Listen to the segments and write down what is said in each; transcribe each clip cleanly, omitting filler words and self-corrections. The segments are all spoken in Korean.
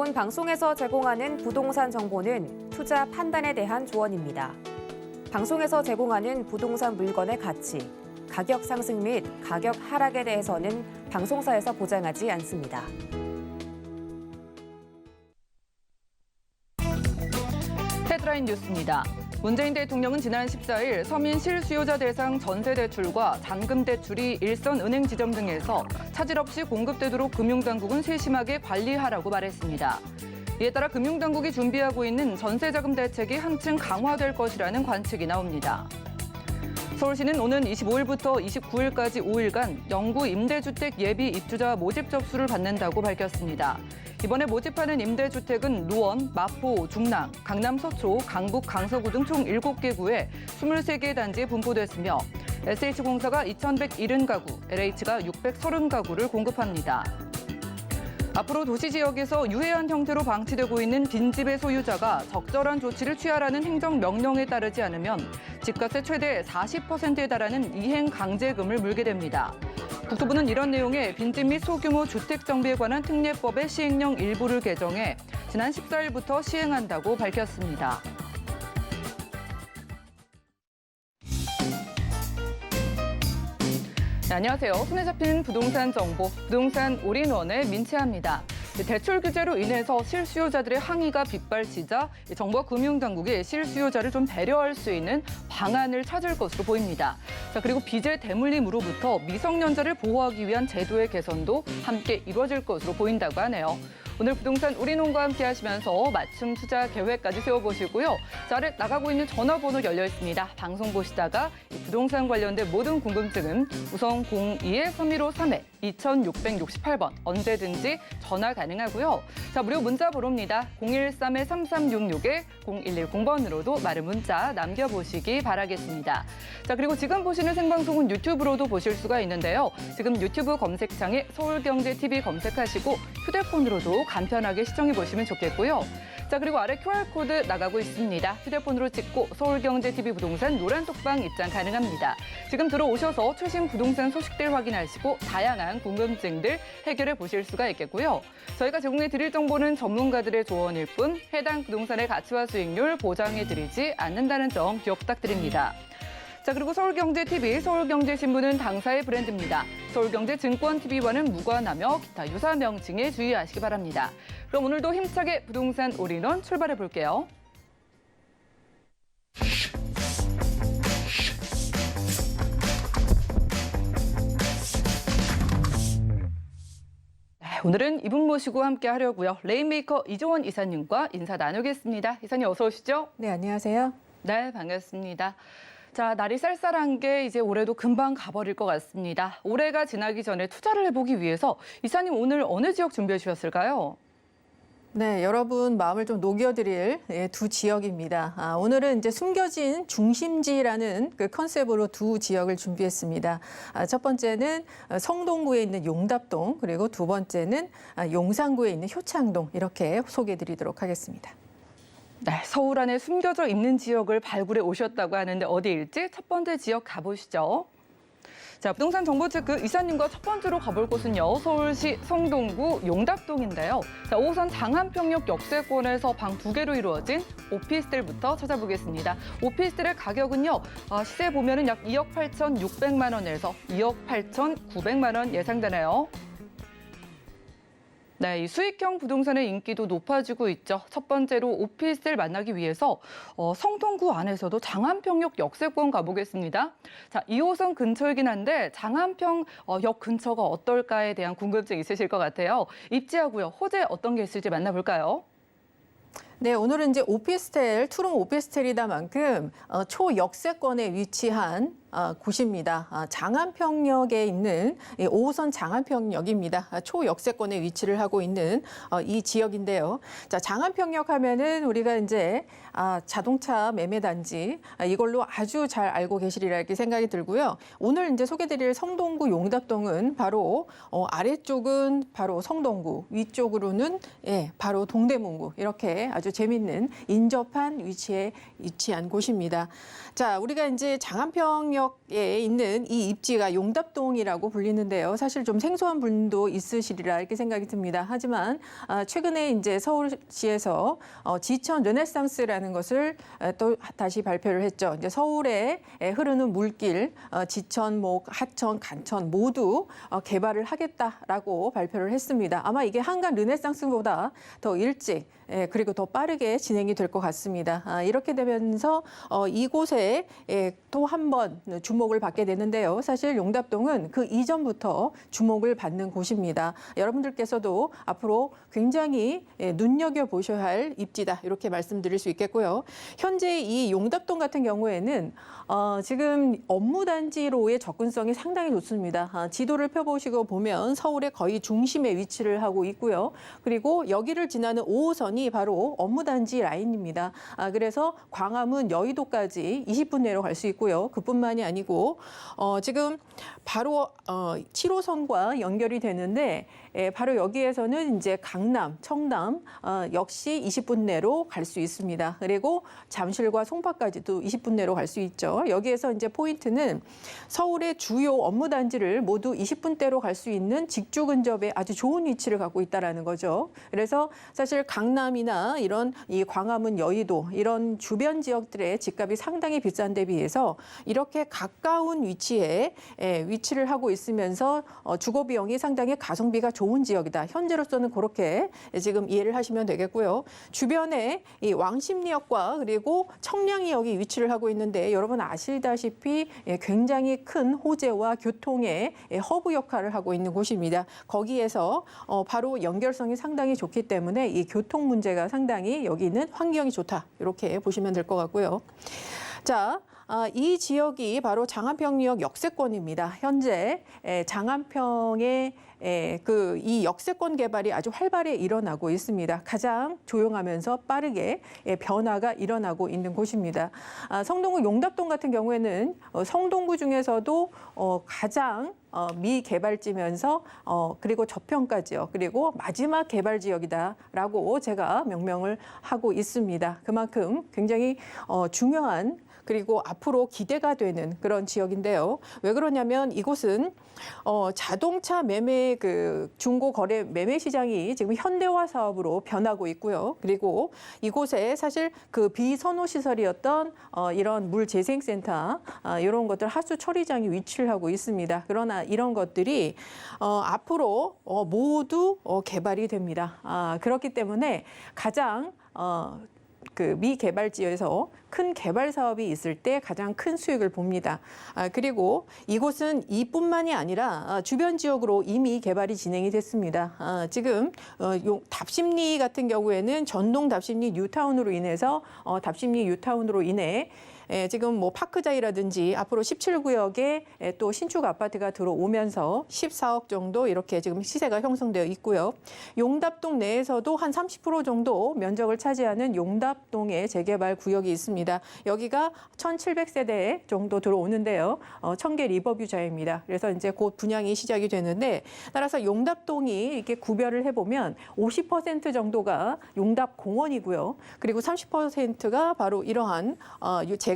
본 방송에서 제공하는 부동산 정보는 투자 판단에 대한 조언입니다. 방송에서 제공하는 부동산 물건의 가치, 가격 상승 및 가격 하락에 대해서는 방송사에서 보장하지 않습니다. 헤드라인 뉴스입니다. 문재인 대통령은 지난 14일 서민 실수요자 대상 전세 대출과 잔금 대출이 일선 은행 지점 등에서 차질 없이 공급되도록 금융당국은 세심하게 관리하라고 말했습니다. 이에 따라 금융당국이 준비하고 있는 전세자금 대책이 한층 강화될 것이라는 관측이 나옵니다. 서울시는 오는 25일부터 29일까지 5일간 영구 임대주택 예비 입주자 모집 접수를 받는다고 밝혔습니다. 이번에 모집하는 임대주택은 노원, 마포, 중랑, 강남 서초, 강북 강서구 등 총 7개 구에 23개 단지에 분포됐으며 SH공사가 2,170가구, LH가 630가구를 공급합니다. 앞으로 도시 지역에서 유해한 형태로 방치되고 있는 빈집의 소유자가 적절한 조치를 취하라는 행정명령에 따르지 않으면 집값의 최대 40%에 달하는 이행 강제금을 물게 됩니다. 국토부는 이런 내용의 빈집 및 소규모 주택 정비에 관한 특례법의 시행령 일부를 개정해 지난 14일부터 시행한다고 밝혔습니다. 네, 안녕하세요. 손에 잡히는 부동산 정보, 부동산 올인원의 민채아입니다. 대출 규제로 인해서 실수요자들의 항의가 빗발치자 정부와 금융당국이 실수요자를 좀 배려할 수 있는 방안을 찾을 것으로 보입니다. 자, 그리고 비제 대물림으로부터 미성년자를 보호하기 위한 제도의 개선도 함께 이루어질 것으로 보인다고 하네요. 오늘 부동산 올인원과 함께 하시면서 맞춤 투자 계획까지 세워보시고요. 자, 아래 나가고 있는 전화번호 열려 있습니다. 방송 보시다가 부동산 관련된 모든 궁금증은 우선 02-3153-2668번 언제든지 전화 가능하고요. 자, 무료 문자 번호입니다. 013-3366-0110번으로도 말은 문자 남겨보시기 바라겠습니다. 자, 그리고 지금 보시는 생방송은 유튜브로도 보실 수가 있는데요. 지금 유튜브 검색창에 서울경제TV 검색하시고 휴대폰으로도 간편하게 시청해 보시면 좋겠고요. 자, 그리고 아래 QR코드 나가고 있습니다. 휴대폰으로 찍고 서울경제TV 부동산 노란톡방 입장 가능합니다. 지금 들어오셔서 최신 부동산 소식들 확인하시고 다양한 궁금증들 해결해 보실 수가 있겠고요. 저희가 제공해 드릴 정보는 전문가들의 조언일 뿐 해당 부동산의 가치와 수익률 보장해 드리지 않는다는 점 기억 부탁드립니다. 자, 그리고 서울경제TV, 서울경제신문은 당사의 브랜드입니다. 서울경제증권TV와는 무관하며 기타 유사 명칭에 주의하시기 바랍니다. 그럼 오늘도 힘차게 부동산 올인원 출발해 볼게요. 네, 오늘은 이분 모시고 함께 하려고요. 레인메이커 이종원 이사님과 인사 나누겠습니다. 이사님 어서 오시죠. 네, 안녕하세요. 네, 반갑습니다. 자, 날이 쌀쌀한 게 이제 올해도 금방 가버릴 것 같습니다. 올해가 지나기 전에 투자를 해보기 위해서 이사님 오늘 어느 지역 준비해 주셨을까요? 네, 여러분 마음을 좀 녹여드릴 두 지역입니다. 오늘은 이제 숨겨진 중심지라는 그 컨셉으로 두 지역을 준비했습니다. 첫 번째는 성동구에 있는 용답동, 그리고 두 번째는 용산구에 있는 효창동 이렇게 소개해드리도록 하겠습니다. 네, 서울 안에 숨겨져 있는 지역을 발굴해 오셨다고 하는데 어디일지 첫 번째 지역 가보시죠. 자, 부동산 정보 체크 이사님과 첫 번째로 가볼 곳은요. 서울시 성동구 용답동인데요. 자, 5호선 장안평역 역세권에서 방 2개로 이루어진 오피스텔부터 찾아보겠습니다. 오피스텔의 가격은요. 시세 보면은 약 2억 8,600만 원에서 2억 8,900만 원 예상되네요. 네, 이 수익형 부동산의 인기도 높아지고 있죠. 첫 번째로 오피스텔 만나기 위해서 성동구 안에서도 장안평역 역세권 가보겠습니다. 자, 2호선 근처이긴 한데 장안평역 근처가 어떨까에 대한 궁금증 있으실 것 같아요. 입지하고요. 호재 어떤 게 있을지 만나볼까요? 네, 오늘은 이제 오피스텔, 투룸 오피스텔이다만큼 초역세권에 위치한 곳입니다. 장안평역에 있는 5호선 장안평역입니다. 초역세권에 위치를 하고 있는 이 지역인데요. 자, 장안평역 하면은 우리가 이제 자동차 매매 단지 이걸로 아주 잘 알고 계시리라 이렇게 생각이 들고요. 오늘 이제 소개드릴 성동구 용답동은 바로 아래쪽은 바로 성동구, 위쪽으로는 바로 동대문구 이렇게 아주 재밌는 인접한 위치에 위치한 곳입니다. 자, 우리가 이제 장안평역 가격에 있는 이 입지가 용답동이라고 불리는데요. 사실 좀 생소한 분도 있으시리라 이렇게 생각이 듭니다. 하지만 최근에 이제 서울시에서 지천 르네상스라는 것을 또 다시 발표를 했죠. 이제 서울에 흐르는 물길, 지천, 하천, 간천 모두 개발을 하겠다라고 발표를 했습니다. 아마 이게 한강 르네상스보다 더 일찍 그리고 더 빠르게 진행이 될 것 같습니다. 이렇게 되면서 이곳에 또 한 번 주목을 받게 되는데요. 사실 용답동은 그 이전부터 주목을 받는 곳입니다. 여러분들께서도 앞으로 굉장히 눈여겨보셔야 할 입지다 이렇게 말씀드릴 수 있겠고요. 현재 이 용답동 같은 경우에는 지금 업무단지로의 접근성이 상당히 좋습니다. 지도를 펴보시고 보면 서울의 거의 중심에 위치를 하고 있고요. 그리고 여기를 지나는 5호선이 바로 업무단지 라인입니다. 그래서 광화문, 여의도까지 20분 내로 갈 수 있고요. 그뿐만이 아니고 지금 바로 7호선과 연결이 되는데 바로 여기에서는 이제 강남, 청담 역시 20분 내로 갈 수 있습니다. 그리고 잠실과 송파까지도 20분 내로 갈 수 있죠. 여기에서 이제 포인트는 서울의 주요 업무 단지를 모두 20분대로 갈 수 있는 직주 근접에 아주 좋은 위치를 갖고 있다라는 거죠. 그래서 사실 강남이나 이런 이 광화문, 여의도 이런 주변 지역들의 집값이 상당히 비싼 데 비해서 이렇게 가까운 위치에 위치를 하고 있으면서 주거 비용이 상당히 가성비가 좋은 지역이다. 현재로서는 그렇게 지금 이해를 하시면 되겠고요. 주변에 이 왕십리역과 그리고 청량리역이 위치를 하고 있는데 여러분 아시다시피 굉장히 큰 호재와 교통의 허브 역할을 하고 있는 곳입니다. 거기에서 바로 연결성이 상당히 좋기 때문에 이 교통 문제가 상당히 여기는 환경이 좋다. 이렇게 보시면 될 것 같고요. 자, 이 지역이 바로 장안평역 역세권입니다. 현재 장안평의 이 역세권 개발이 아주 활발히 일어나고 있습니다. 가장 조용하면서 빠르게 변화가 일어나고 있는 곳입니다. 성동구 용답동 같은 경우에는 성동구 중에서도 가장 미개발지면서 그리고 저평가지역 그리고 마지막 개발 지역이다라고 제가 명명을 하고 있습니다. 그만큼 굉장히 중요한 그리고 앞으로 기대가 되는 그런 지역인데요. 왜 그러냐면 이곳은 자동차 매매 중고 거래 매매 시장이 지금 현대화 사업으로 변하고 있고요. 그리고 이곳에 사실 그 비선호 시설이었던 이런 물재생센터 이런 것들 하수 처리장이 위치를 하고 있습니다. 그러나 이런 것들이 앞으로 모두 개발이 됩니다. 그렇기 때문에 가장 미개발지에서 큰 개발 사업이 있을 때 가장 큰 수익을 봅니다. 그리고 이곳은 이뿐만이 아니라 주변 지역으로 이미 개발이 진행이 됐습니다. 지금 답심리 같은 경우에는 전동 답심리 뉴타운으로 인해서 답심리 뉴타운으로 인해 지금 파크자이라든지 앞으로 17구역에 또 신축 아파트가 들어오면서 14억 정도 이렇게 지금 시세가 형성되어 있고요. 용답동 내에서도 한 30% 정도 면적을 차지하는 용답동의 재개발 구역이 있습니다. 여기가 1,700세대 정도 들어오는데요. 청계 리버뷰자입니다. 그래서 이제 곧 분양이 시작이 되는데 따라서 용답동이 이렇게 구별을 해보면 50% 정도가 용답공원이고요. 그리고 30%가 바로 이러한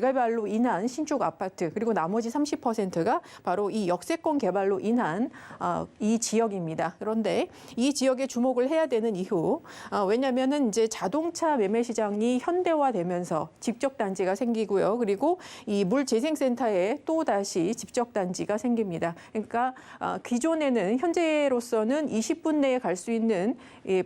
재개발로 인한 신축 아파트 그리고 나머지 30%가 바로 이 역세권 개발로 인한 이 지역입니다. 그런데 이 지역에 주목을 해야 되는 이유 왜냐하면은 이제 자동차 매매 시장이 현대화되면서 집적 단지가 생기고요. 그리고 이 물재생센터에 또 다시 집적 단지가 생깁니다. 그러니까 기존에는 현재로서는 20분 내에 갈 수 있는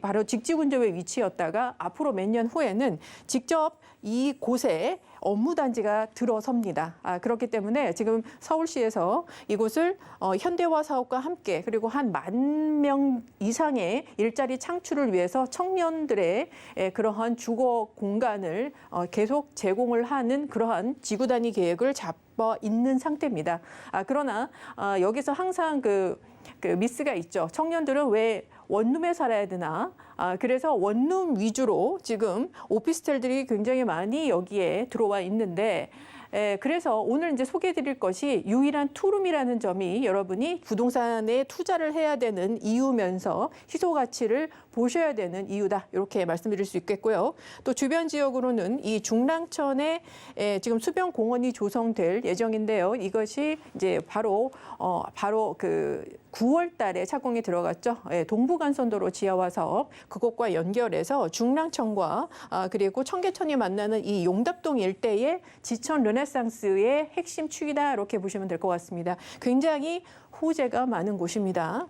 바로 직지 근접의 위치였다가 앞으로 몇 년 후에는 직접 이곳에 업무단지가 들어섭니다. 그렇기 때문에 지금 서울시에서 이곳을 현대화 사업과 함께 그리고 한 10,000명 이상의 일자리 창출을 위해서 청년들의 그러한 주거 공간을 계속 제공을 하는 그러한 지구 단위 계획을 잡아 있는 상태입니다. 그러나 여기서 항상 그 미스가 있죠. 청년들은 왜 원룸에 살아야 되나? 그래서 원룸 위주로 지금 오피스텔들이 굉장히 많이 여기에 들어와 있는데 그래서 오늘 이제 소개해드릴 것이 유일한 투룸이라는 점이 여러분이 부동산에 투자를 해야 되는 이유면서 희소 가치를 보셔야 되는 이유다. 이렇게 말씀드릴 수 있겠고요. 또 주변 지역으로는 이 중랑천에 지금 수변 공원이 조성될 예정인데요. 이것이 이제 바로 그 9월 달에 착공이 들어갔죠. 동부간선도로 지하화 사업 그것과 연결해서 중랑천과 그리고 청계천이 만나는 이 용답동 일대의 지천 르네상스의 핵심 축이다. 이렇게 보시면 될 것 같습니다. 굉장히 호재가 많은 곳입니다.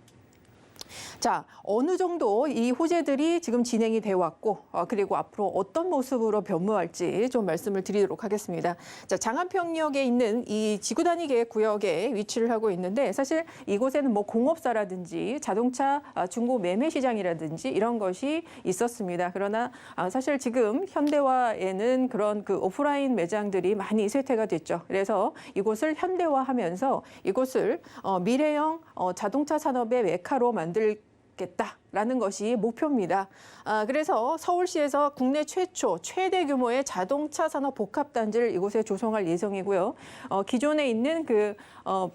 자, 어느 정도 이 호재들이 지금 진행이 돼 왔고 그리고 앞으로 어떤 모습으로 변모할지 좀 말씀을 드리도록 하겠습니다. 자, 장안평역에 있는 이 지구 단위계 구역에 위치를 하고 있는데 사실 이곳에는 뭐 공업사라든지 자동차 중고 매매 시장이라든지 이런 것이 있었습니다. 그러나 사실 지금 현대화에는 그런 그 오프라인 매장들이 많이 쇠퇴가 됐죠. 그래서 이곳을 현대화하면서 이곳을 미래형 자동차 산업의 메카로 만들겠다라는 것이 목표입니다. 그래서 서울시에서 국내 최대 규모의 자동차 산업 복합단지를 이곳에 조성할 예정이고요. 기존에 있는 그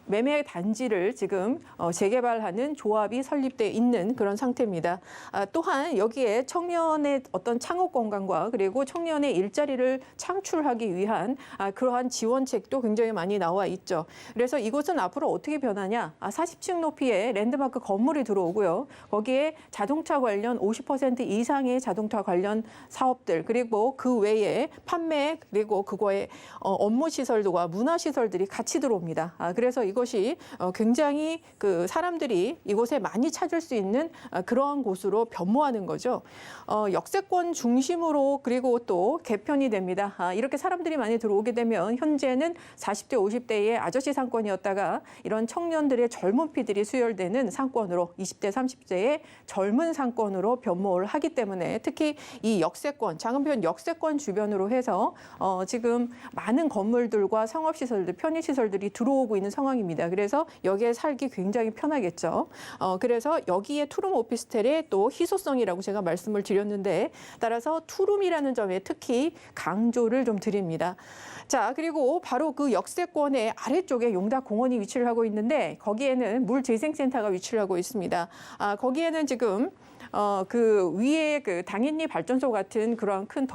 매매 단지를 지금 재개발하는 조합이 설립돼 있는 그런 상태입니다. 또한 여기에 청년의 어떤 창업 공간과 그리고 청년의 일자리를 창출하기 위한 그러한 지원책도 굉장히 많이 나와 있죠. 그래서 이곳은 앞으로 어떻게 변하냐? 40층 높이의 랜드마크 건물이 들어오고요. 거기에 자동차 관련 50% 이상의 자동차 관련 사업들 그리고 그 외에 판매 그리고 그거의 업무 시설과 문화 시설들이 같이 들어옵니다. 그래서 이것이 굉장히 그 사람들이 이곳에 많이 찾을 수 있는 그러한 곳으로 변모하는 거죠. 역세권 중심으로 그리고 또 개편이 됩니다. 이렇게 사람들이 많이 들어오게 되면 현재는 40대 50대의 아저씨 상권이었다가 이런 청년들의 젊은 피들이 수혈되는 상권으로 20대 30대의 젊은 상권으로 변모를 하기 때문에 특히 이 역세권, 장안편 역세권 주변으로 해서 지금 많은 건물들과 상업시설들, 편의시설들이 들어오고 있는 상황입니다. 그래서 여기에 살기 굉장히 편하겠죠. 그래서 여기에 투룸 오피스텔의 또 희소성이라고 제가 말씀을 드렸는데 따라서 투룸이라는 점에 특히 강조를 좀 드립니다. 자, 그리고 바로 그 역세권의 아래쪽에 용답공원이 위치를 하고 있는데 거기에는 물재생센터가 위치를 하고 있습니다. 거기에는 지금 그 위에 그 당연리 발전소 같은 그런 큰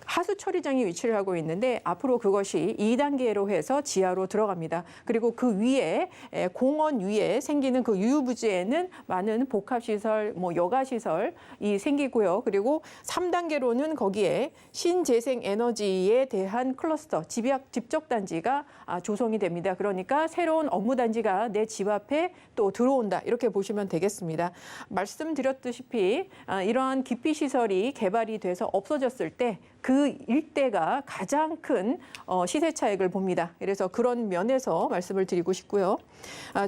하수 처리장이 위치를 하고 있는데 앞으로 그것이 2단계로 해서 지하로 들어갑니다. 그리고 그 위에 공원 위에 생기는 그 유유부지에는 많은 복합시설, 뭐 여가시설이 생기고요. 그리고 3단계로는 거기에 신재생 에너지에 대한 클러스터, 집적단지가 조성이 됩니다. 그러니까 새로운 업무단지가 내 집 앞에 또 들어온다. 이렇게 보시면 되겠습니다. 말씀드렸다시피 이러한 기피시설이 개발이 돼서 없어졌을 때 그 일대가 가장 큰 시세 차익을 봅니다. 그래서 그런 면에서 말씀을 드리고 싶고요.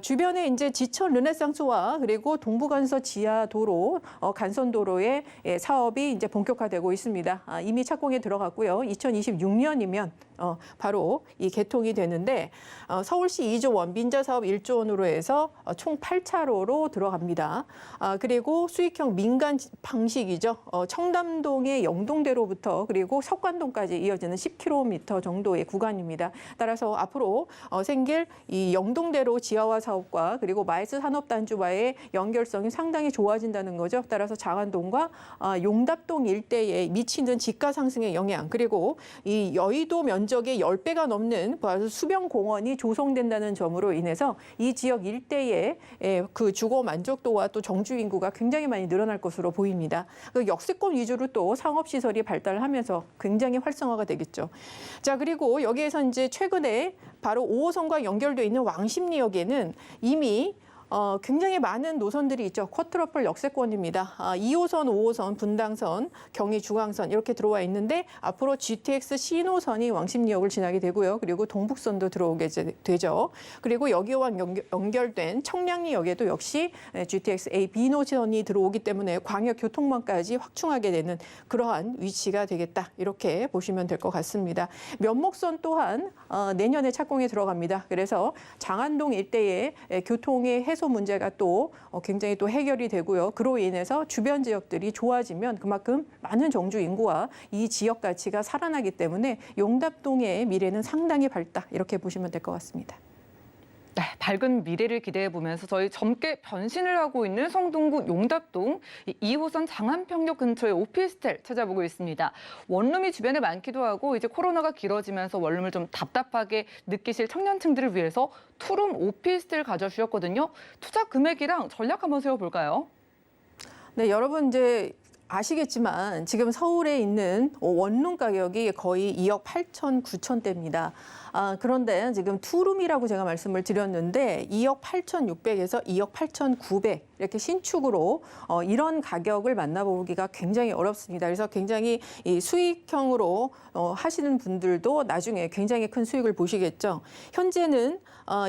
주변에 이제 지천 르네상스와 그리고 동부간서 지하도로, 간선도로의 사업이 이제 본격화되고 있습니다. 이미 착공에 들어갔고요. 2026년이면 바로 이 개통이 되는데 서울시 2조 원, 민자사업 1조 원으로 해서 총 8차로로 들어갑니다. 그리고 수익형 민간 방식이죠. 청담동의 영동대로부터 그리고 석관동까지 이어지는 10km 정도의 구간입니다. 따라서 앞으로 생길 이 영동대로 지하화 사업과 그리고 마이스 산업단지와의 연결성이 상당히 좋아진다는 거죠. 따라서 장안동과 용답동 일대에 미치는 집가 상승의 영향 그리고 이 여의도 면적의 10배가 넘는 수변공원이 조성된다는 점으로 인해서 이 지역 일대의 그 주거 만족도와 또 정주 인구가 굉장히 많이 늘어날 것으로 보입니다. 그 역세권 위주로 또 상업시설이 발달하면서 굉장히 활성화가 되겠죠. 자, 그리고 여기에서 이제 최근에 바로 5호선과 연결되어 있는 왕십리역에는 이미 굉장히 많은 노선들이 있죠. 쿼트러플 역세권입니다. 2호선, 5호선, 분당선, 경의 중앙선 이렇게 들어와 있는데 앞으로 GTX C노선이 왕십리역을 지나게 되고요. 그리고 동북선도 들어오게 되죠. 그리고 여기와 연결된 청량리역에도 역시 GTX A, B노선이 들어오기 때문에 광역 교통망까지 확충하게 되는 그러한 위치가 되겠다. 이렇게 보시면 될 것 같습니다. 면목선 또한 내년에 착공에 들어갑니다. 그래서 장안동 일대의 교통의 해소 해소 문제가 또 굉장히 또 해결이 되고요. 그로 인해서 주변 지역들이 좋아지면 그만큼 많은 정주 인구와 이 지역 가치가 살아나기 때문에 용답동의 미래는 상당히 밝다 이렇게 보시면 될 것 같습니다. 네, 밝은 미래를 기대해 보면서 저희 젊게 변신을 하고 있는 성동구 용답동 2호선 장안평역 근처의 오피스텔 찾아보고 있습니다. 원룸이 주변에 많기도 하고 이제 코로나가 길어지면서 원룸을 좀 답답하게 느끼실 청년층들을 위해서 투룸 오피스텔 가져주셨거든요. 투자 금액이랑 전략 한번 세워볼까요? 네, 여러분 이제 아시겠지만 지금 서울에 있는 원룸 가격이 거의 2억 8천, 9천대입니다. 그런데 지금 투룸이라고 제가 말씀을 드렸는데 2억 8,600에서 2억 8,900 이렇게 신축으로 이런 가격을 만나보기가 굉장히 어렵습니다. 그래서 굉장히 이 수익형으로 하시는 분들도 나중에 굉장히 큰 수익을 보시겠죠. 현재는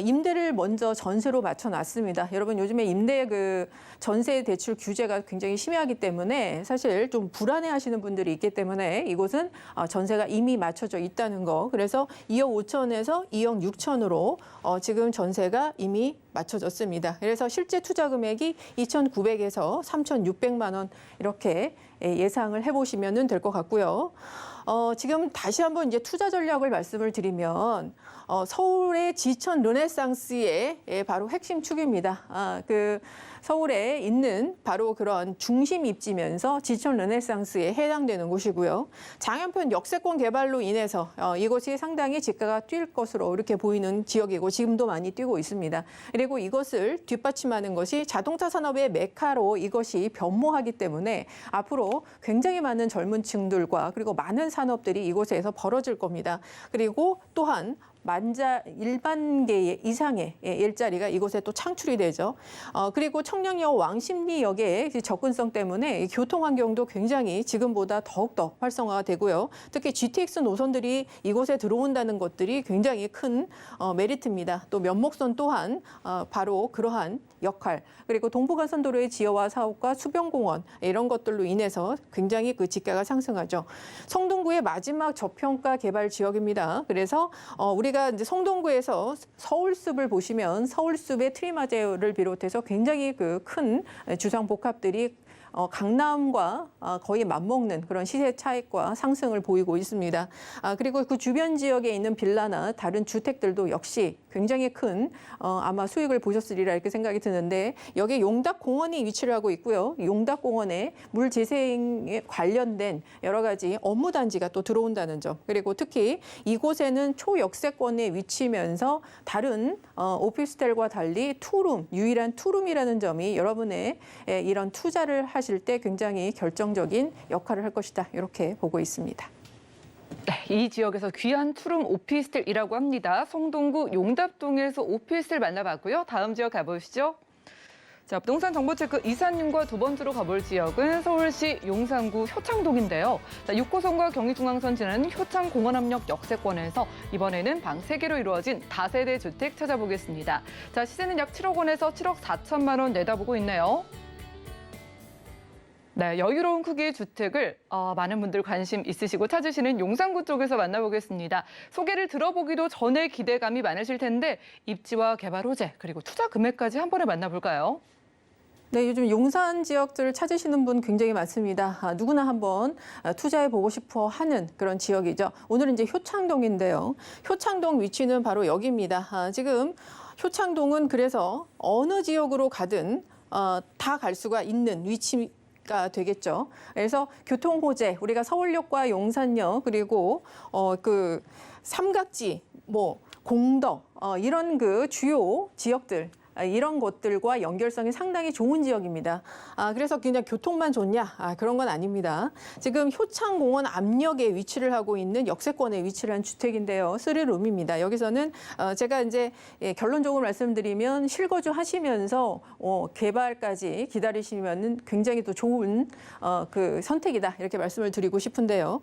임대를 먼저 전세로 맞춰놨습니다. 여러분 요즘에 임대 그 전세 대출 규제가 굉장히 심하기 때문에 사실 좀 불안해하시는 분들이 있기 때문에 이곳은 전세가 이미 맞춰져 있다는 거. 그래서 2억 5천에서 2억 6천으로 지금 전세가 이미 맞춰졌습니다. 그래서 실제 투자 금액이 2,900에서 3,600만 원 이렇게 예상을 해보시면 될 것 같고요. 지금 다시 한번 이제 투자 전략을 말씀을 드리면 서울의 지천 르네상스의 바로 핵심 축입니다. 그 서울에 있는 바로 그런 중심 입지면서 지천 르네상스에 해당되는 곳이고요. 장안편 역세권 개발로 인해서 이곳이 상당히 집가가 뛸 것으로 이렇게 보이는 지역이고 지금도 많이 뛰고 있습니다. 그리고 이것을 뒷받침하는 것이 자동차 산업의 메카로 이것이 변모하기 때문에 앞으로 굉장히 많은 젊은 층들과 그리고 많은 산업들이 이곳에서 벌어질 겁니다. 그리고 또한 일반 개 이상의 일자리가 이곳에 또 창출이 되죠. 그리고 청량역 왕십리역의 접근성 때문에 교통 환경도 굉장히 지금보다 더욱더 활성화가 되고요. 특히 GTX 노선들이 이곳에 들어온다는 것들이 굉장히 큰 메리트입니다. 또 면목선 또한 바로 그러한 역할, 그리고 동부간선도로의 지하화 사업과 수변공원 이런 것들로 인해서 굉장히 그 집가가 상승하죠. 성동구의 마지막 저평가 개발 지역입니다. 그래서 우리가 이제 성동구에서 서울숲을 보시면 서울숲의 트리마제를 비롯해서 굉장히 그 큰 주상복합들이 강남과 거의 맞먹는 그런 시세 차익과 상승을 보이고 있습니다. 그리고 그 주변 지역에 있는 빌라나 다른 주택들도 역시 굉장히 큰 아마 수익을 보셨으리라 이렇게 생각이 드는데 여기에 용답공원이 위치를 하고 있고요. 용답공원에 물 재생에 관련된 여러 가지 업무 단지가 또 들어온다는 점. 그리고 특히 이곳에는 초역세권에 위치면서 다른 오피스텔과 달리 투룸, 유일한 투룸이라는 점이 여러분의 이런 투자를 하실 때 굉장히 결정적인 역할을 할 것이다. 이렇게 보고 있습니다. 네, 이 지역에서 귀한 투룸 오피스텔이라고 합니다. 성동구 용답동에서 오피스텔 만나봤고요. 다음 지역 가보시죠. 자, 부동산 정보 체크 이사님과 두 번째로 가볼 지역은 서울시 용산구 효창동인데요. 6호선과 경의중앙선 지나는 효창공원암역 역세권에서 이번에는 방 3개로 이루어진 다세대 주택 찾아보겠습니다. 자, 시세는 약 7억 원에서 7억 4천만 원 내다보고 있네요. 네, 여유로운 크기의 주택을 많은 분들 관심 있으시고 찾으시는 용산구 쪽에서 만나보겠습니다. 소개를 들어보기도 전에 기대감이 많으실 텐데 입지와 개발 호재 그리고 투자 금액까지 한 번에 만나볼까요? 네, 요즘 용산 지역들을 찾으시는 분 굉장히 많습니다. 누구나 한번 투자해보고 싶어 하는 그런 지역이죠. 오늘은 이제 효창동인데요. 효창동 위치는 바로 여기입니다. 지금 효창동은 그래서 어느 지역으로 가든 다 갈 수가 있는 위치가 되겠죠. 그래서 교통 호재, 우리가 서울역과 용산역 그리고 그 삼각지, 공덕 이런 그 주요 지역들. 이런 곳들과 연결성이 상당히 좋은 지역입니다. 그래서 그냥 교통만 좋냐? 그런 건 아닙니다. 지금 효창공원 압력에 위치를 하고 있는 역세권에 위치를 한 주택인데요. 3룸입니다. 여기서는 제가 이제 결론적으로 말씀드리면 실거주 하시면서 개발까지 기다리시면 굉장히 또 좋은 그 선택이다. 이렇게 말씀을 드리고 싶은데요.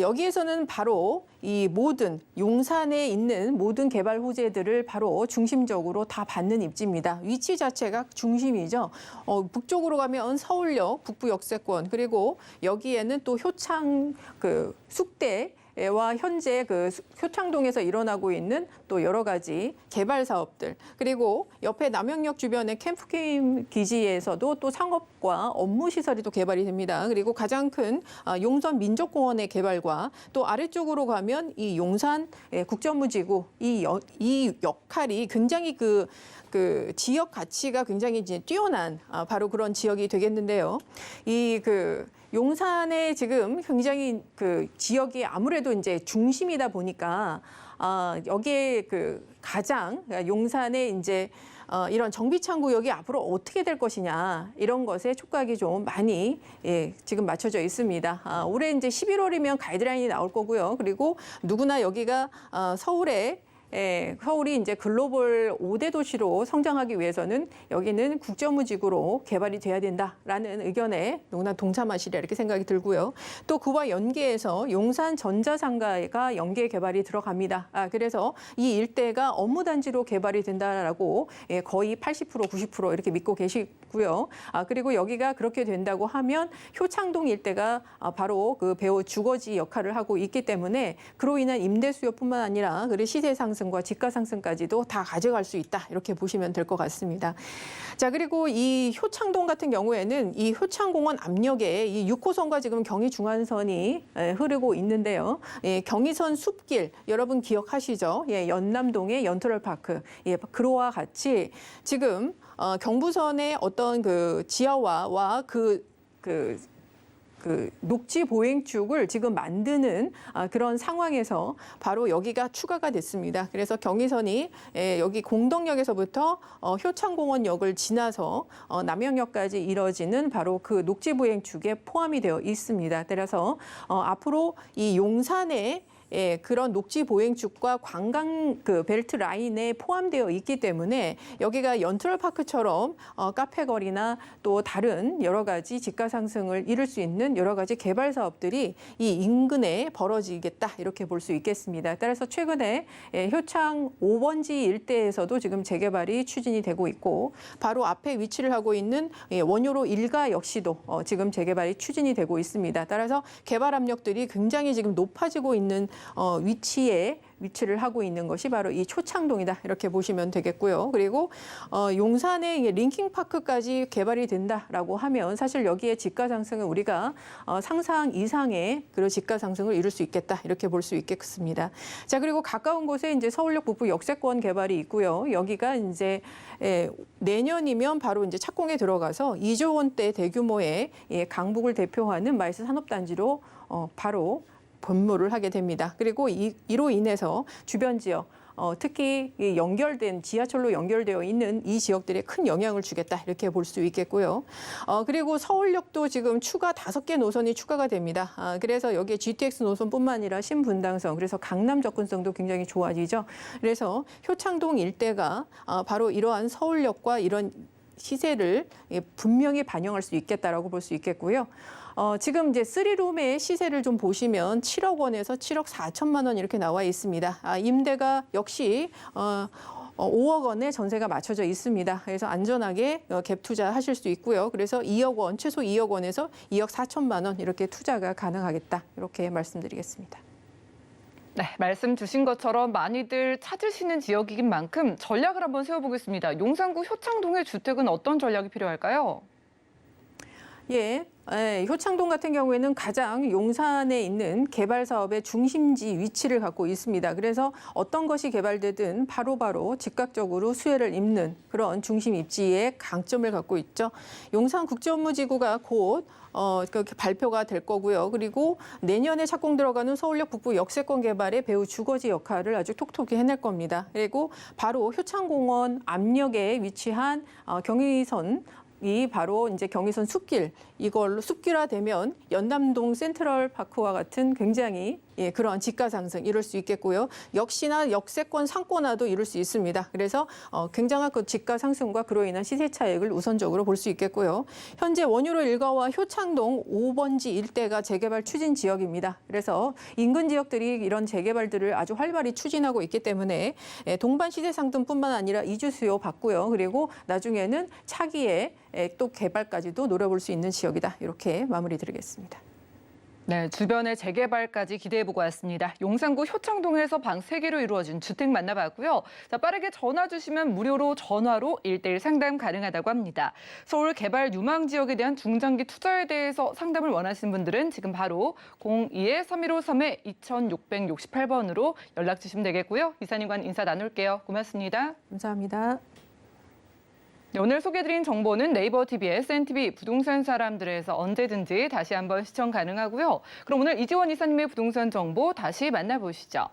여기에서는 바로 이 모든 용산에 있는 모든 개발 호재들을 바로 중심적으로 다 받는 입지입니다. 위치 자체가 중심이죠. 북쪽으로 가면 서울역, 북부 역세권 그리고 여기에는 또 효창 그 숙대 와 현재 그 효창동에서 일어나고 있는 또 여러 가지 개발 사업들, 그리고 옆에 남영역 주변의 캠프게임 기지에서도 또 상업과 업무 시설이 또 개발이 됩니다. 그리고 가장 큰 용선 민족공원의 개발과 또 아래쪽으로 가면 이 용산 국정무지구 이 역할이 굉장히 그 지역 가치가 굉장히 이제 뛰어난 바로 그런 지역이 되겠는데요. 이 용산에 지금 굉장히 그 지역이 아무래도 이제 중심이다 보니까 여기에 가장 그러니까 용산에 이제 이런 정비창 구역이 앞으로 어떻게 될 것이냐 이런 것에 촉각이 좀 많이 지금 맞춰져 있습니다. 올해 이제 11월이면 가이드라인이 나올 거고요. 그리고 누구나 여기가 서울이 이제 글로벌 5대 도시로 성장하기 위해서는 여기는 국정무지구로 개발이 돼야 된다라는 의견에 누구나 동참하시리라 이렇게 생각이 들고요. 또 그와 연계해서 용산 전자상가가 연계 개발이 들어갑니다. 그래서 이 일대가 업무단지로 개발이 된다라고 거의 80% 90% 이렇게 믿고 계시고요. 그리고 여기가 그렇게 된다고 하면 효창동 일대가 바로 그 배후 주거지 역할을 하고 있기 때문에 그로 인한 임대 수요뿐만 아니라 그리고 시세 상승과 집가 상승까지도 다 가져갈 수 있다 이렇게 보시면 될 것 같습니다. 자, 그리고 이 효창동 같은 경우에는 이 효창공원 앞역에 이 6호선과 지금 경의중앙선이 흐르고 있는데요. 경의선 숲길 여러분 기억하시죠? 연남동의 연트럴파크 그로와 같이 지금 경부선의 어떤 그 지하화와 녹지 보행축을 지금 만드는 그런 상황에서 바로 여기가 추가가 됐습니다. 그래서 경의선이 여기 공덕역에서부터 효창공원역을 지나서 남영역까지 이뤄지는 바로 그 녹지 보행축에 포함이 되어 있습니다. 따라서 앞으로 이 용산에 그런 녹지 보행축과 관광 벨트 라인에 포함되어 있기 때문에 여기가 연트럴파크처럼 카페거리나 또 다른 여러 가지 집가 상승을 이룰 수 있는 여러 가지 개발 사업들이 이 인근에 벌어지겠다 이렇게 볼 수 있겠습니다. 따라서 최근에 효창 5번지 일대에서도 지금 재개발이 추진이 되고 있고 바로 앞에 위치를 하고 있는 원효로 1가 역시도 지금 재개발이 추진이 되고 있습니다. 따라서 개발 압력들이 굉장히 지금 높아지고 있는 위치를 하고 있는 것이 바로 이 초창동이다 이렇게 보시면 되겠고요. 그리고 용산의 링킹파크까지 개발이 된다라고 하면 사실 여기에 집가 상승은 우리가 상상 이상의 그런 집가 상승을 이룰 수 있겠다 이렇게 볼 수 있겠습니다. 자, 그리고 가까운 곳에 이제 서울역 북부 역세권 개발이 있고요. 여기가 이제 내년이면 바로 이제 착공에 들어가서 2조 원대 대규모의 강북을 대표하는 마이스 산업단지로 바로 본무를 하게 됩니다. 그리고 이로 인해서 주변 지역, 특히 연결된 지하철로 연결되어 있는 이 지역들에 큰 영향을 주겠다 이렇게 볼 수 있겠고요. 그리고 서울역도 지금 추가 5개 노선이 추가가 됩니다. 그래서 여기에 GTX 노선뿐만 아니라 신분당선, 그래서 강남 접근성도 굉장히 좋아지죠. 그래서 효창동 일대가 바로 이러한 서울역과 이런 시세를 분명히 반영할 수 있겠다라고 볼 수 있겠고요. 지금 이제 3룸의 시세를 좀 보시면 7억 원에서 7억 4천만 원 이렇게 나와 있습니다. 임대가 역시 5억 원의 전세가 맞춰져 있습니다. 그래서 안전하게 갭 투자하실 수 있고요. 그래서 2억 원, 최소 2억 원에서 2억 4천만 원 이렇게 투자가 가능하겠다. 이렇게 말씀드리겠습니다. 네, 말씀 주신 것처럼 많이들 찾으시는 지역이긴 만큼 전략을 한번 세워보겠습니다. 용산구 효창동의 주택은 어떤 전략이 필요할까요? 효창동 같은 경우에는 가장 용산에 있는 개발 사업의 중심지 위치를 갖고 있습니다. 그래서 어떤 것이 개발되든 바로바로 즉각적으로 수혜를 입는 그런 중심 입지의 강점을 갖고 있죠. 용산 국제업무지구가 곧 발표가 될 거고요. 그리고 내년에 착공 들어가는 서울역 북부 역세권 개발의 배후 주거지 역할을 아주 톡톡히 해낼 겁니다. 그리고 바로 효창공원 앞역에 위치한 경의선 이 바로 이제 경의선 숲길 이걸로 숲길화되면 연남동 센트럴파크와 같은 굉장히 그런 집가 상승 이룰 수 있겠고요. 역시나 역세권 상권화도 이룰 수 있습니다. 그래서 굉장한 그 집가 상승과 그로 인한 시세 차익을 우선적으로 볼 수 있겠고요. 현재 원효로 일가와 효창동 5번지 일대가 재개발 추진 지역입니다. 그래서 인근 지역들이 이런 재개발들을 아주 활발히 추진하고 있기 때문에 동반 시세 상승뿐만 아니라 이주 수요 받고요. 그리고 나중에는 차기에 또 개발까지도 노려볼 수 있는 지역이다. 이렇게 마무리 드리겠습니다. 네, 주변의 재개발까지 기대해보고 왔습니다. 용산구 효창동에서 방 3개로 이루어진 주택 만나봤고요. 자, 빠르게 전화 주시면 무료로 전화로 1:1 상담 가능하다고 합니다. 서울 개발 유망 지역에 대한 중장기 투자에 대해서 상담을 원하시는 분들은 지금 바로 02-3153-2668번으로 연락 주시면 되겠고요. 이사님과 인사 나눌게요. 고맙습니다. 감사합니다. 네, 오늘 소개해드린 정보는 네이버 TV의 SNTV 부동산 사람들에서 언제든지 다시 한번 시청 가능하고요. 그럼 오늘 이지원 이사님의 부동산 정보 다시 만나보시죠.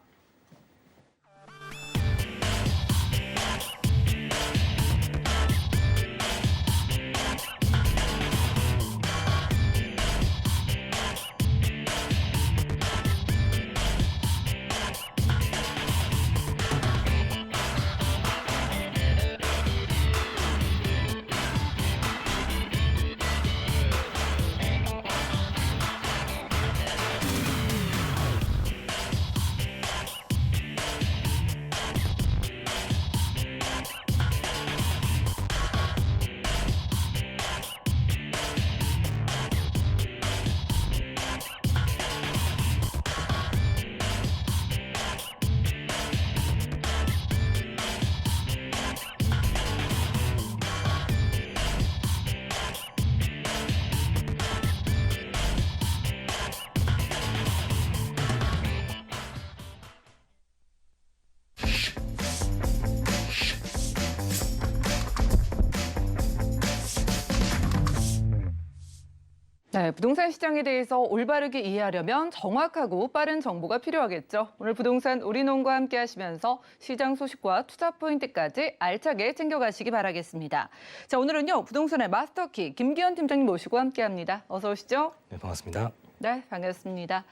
네, 부동산 시장에 대해서 올바르게 이해하려면 정확하고 빠른 정보가 필요하겠죠. 오늘 부동산 우리농과 함께 하시면서 시장 소식과 투자 포인트까지 알차게 챙겨가시기 바라겠습니다. 자, 오늘은요, 부동산의 마스터키 김기현 팀장님 모시고 함께합니다. 어서 오시죠. 네, 반갑습니다. 네, 반갑습니다.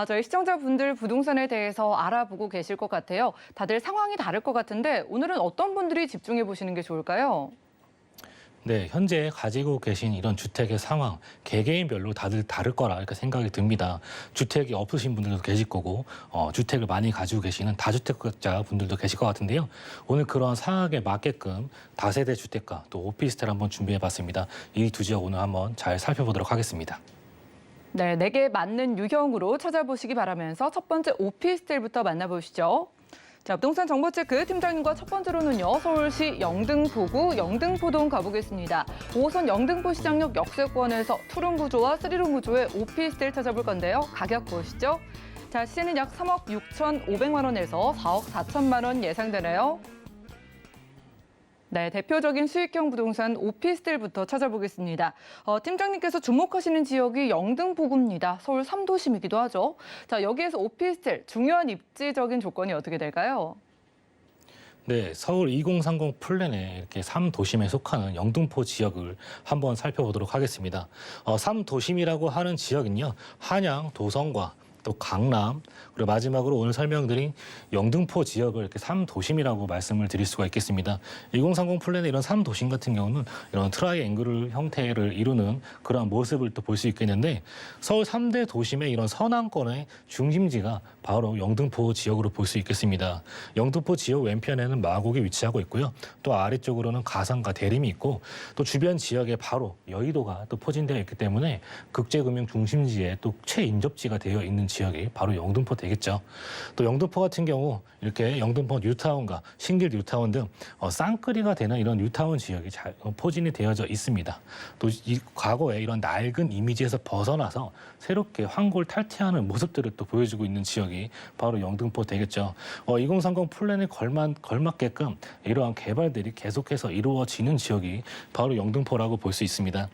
저희 시청자분들 부동산에 대해서 알아보고 계실 것 같아요. 다들 상황이 다를 것 같은데 오늘은 어떤 분들이 집중해 보시는 게 좋을까요? 네, 현재 가지고 계신 이런 주택의 상황, 개개인별로 다들 다를 거라 이렇게 생각이 듭니다. 주택이 없으신 분들도 계실 거고, 주택을 많이 가지고 계시는 다주택자 분들도 계실 것 같은데요. 오늘 그런 상황에 맞게끔 다세대 주택가 또 오피스텔 한번 준비해봤습니다. 이 두 지역 오늘 한번 잘 살펴보도록 하겠습니다. 네, 내게 맞는 유형으로 찾아보시기 바라면서 첫 번째 오피스텔부터 만나보시죠. 자, 부동산 정보체크 팀장님과 첫 번째로는요, 서울시 영등포구 영등포동 가보겠습니다. 5호선 영등포 시장역 역세권에서 투룸 구조와 3룸 구조의 오피스텔 찾아볼 건데요. 가격 보시죠. 자, 시세는 약 3억 6,500만 원에서 4억 4천만 원 예상되네요. 네, 대표적인 수익형 부동산 오피스텔부터 찾아보겠습니다. 팀장님께서 주목하시는 지역이 영등포구입니다. 서울 3도심이기도 하죠. 자, 여기에서 오피스텔 중요한 입지적인 조건이 어떻게 될까요? 네, 서울 2030 플랜에 이렇게 3도심에 속하는 영등포 지역을 한번 살펴보도록 하겠습니다. 3도심이라고 하는 지역은요, 한양, 도성과 또 강남, 그리고 마지막으로 오늘 설명드린 영등포 지역을 이렇게 3도심이라고 말씀을 드릴 수가 있겠습니다. 2030 플랜의 이런 3도심 같은 경우는 이런 트라이앵글 형태를 이루는 그런 모습을 또 볼 수 있겠는데, 서울 3대 도심의 이런 서남권의 중심지가 바로 영등포 지역으로 볼 수 있겠습니다. 영등포 지역 왼편에는 마곡이 위치하고 있고요. 또 아래쪽으로는 가상과 대림이 있고, 또 주변 지역에 바로 여의도가 또 포진되어 있기 때문에 국제금융 중심지에 또 최인접지가 되어 있는 지역이 바로 영등포 되겠죠. 또 영등포 같은 경우 이렇게 영등포 뉴타운과 신길 뉴타운 등 쌍끌이가 되는 이런 뉴타운 지역이 잘 포진이 되어져 있습니다. 또 이 과거에 이런 낡은 이미지에서 벗어나서 새롭게 환골탈퇴하는 모습들을 또 보여주고 있는 지역이 바로 영등포 되겠죠. 2030 플랜에 걸맞게끔 이러한 개발들이 계속해서 이루어지는 지역이 바로 영등포라고 볼 수 있습니다.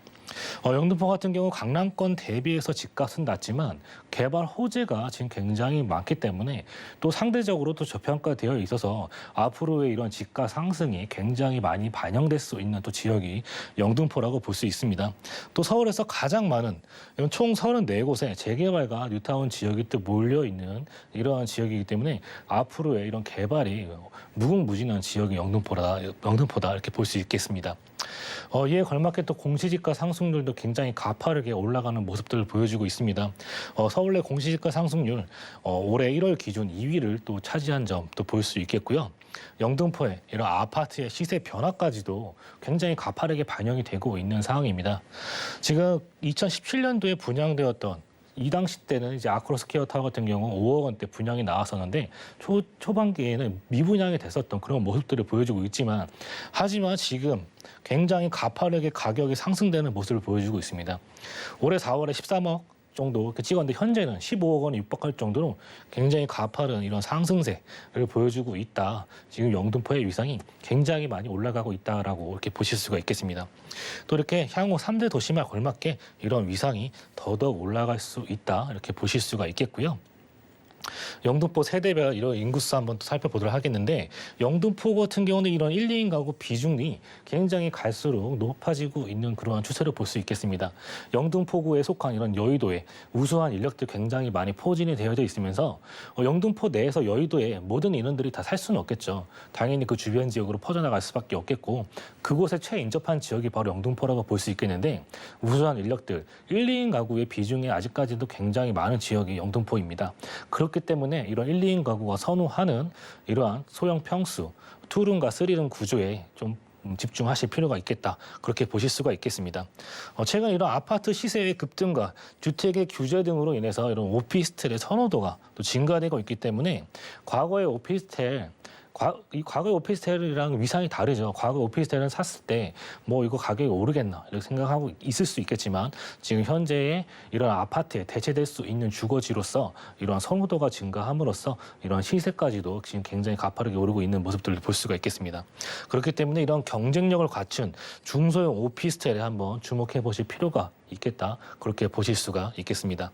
영등포 같은 경우 강남권 대비해서 집값은 낮지만 개발 호재가 지금 굉장히 많기 때문에 또 상대적으로 또 저평가되어 있어서 앞으로의 이런 집가 상승이 굉장히 많이 반영될 수 있는 또 지역이 영등포라고 볼 수 있습니다. 또 서울에서 가장 많은 총 34곳의 재개발과 뉴타운 지역이 또 몰려 있는 이러한 지역이기 때문에 앞으로의 이런 개발이 무궁무진한 지역이 영등포다 이렇게 볼 수 있겠습니다. 이에 걸맞게 또 공시지가 상승률도 굉장히 가파르게 올라가는 모습들을 보여주고 있습니다. 서울 내 공시지가 상승률 올해 1월 기준 2위를 또 차지한 점도 볼 수 있겠고요. 영등포의 이런 아파트의 시세 변화까지도 굉장히 가파르게 반영이 되고 있는 상황입니다. 지금 2017년도에 분양되었던 이 당시 때는 이제 아크로스퀘어 타워 같은 경우 5억 원대 분양이 나왔었는데 초반기에는 미분양이 됐었던 그런 모습들을 보여주고 있지만 하지만 지금 굉장히 가파르게 가격이 상승되는 모습을 보여주고 있습니다. 올해 4월에 13억 정도 이렇게 찍었는데 현재는 15억 원에 육박할 정도로 굉장히 가파른 이런 상승세를 보여주고 있다. 지금 영등포의 위상이 굉장히 많이 올라가고 있다라고 이렇게 보실 수가 있겠습니다. 또 이렇게 향후 3대 도시말 걸맞게 이런 위상이 더더욱 올라갈 수 있다. 이렇게 보실 수가 있겠고요. 영등포 세대별 이런 인구수 한번 또 살펴보도록 하겠는데 영등포 같은 경우는 이런 1, 2인 가구 비중이 굉장히 갈수록 높아지고 있는 그러한 추세를 볼 수 있겠습니다. 영등포구에 속한 이런 여의도에 우수한 인력들 굉장히 많이 포진이 되어져 있으면서 영등포 내에서 여의도에 모든 인원들이 다 살 수는 없겠죠. 당연히 그 주변 지역으로 퍼져나갈 수밖에 없겠고 그곳에 최인접한 지역이 바로 영등포라고 볼 수 있겠는데 우수한 인력들 1, 2인 가구의 비중이 아직까지도 굉장히 많은 지역이 영등포입니다. 그렇기 때문에 이런 1, 2인 가구가 선호하는 이러한 소형 평수, 2룸과 3룸 구조에 좀 집중하실 필요가 있겠다. 그렇게 보실 수가 있겠습니다. 최근 이런 아파트 시세의 급등과 주택의 규제 등으로 인해서 이런 오피스텔의 선호도가 또 증가되고 있기 때문에 과거의 오피스텔이랑 위상이 다르죠. 과거 오피스텔은 샀을 때 뭐 이거 가격이 오르겠나 이렇게 생각하고 있을 수 있겠지만 지금 현재의 이런 아파트에 대체될 수 있는 주거지로서 이러한 선호도가 증가함으로써 이러한 시세까지도 지금 굉장히 가파르게 오르고 있는 모습들을 볼 수가 있겠습니다. 그렇기 때문에 이런 경쟁력을 갖춘 중소형 오피스텔에 한번 주목해 보실 필요가 있겠다. 그렇게 보실 수가 있겠습니다.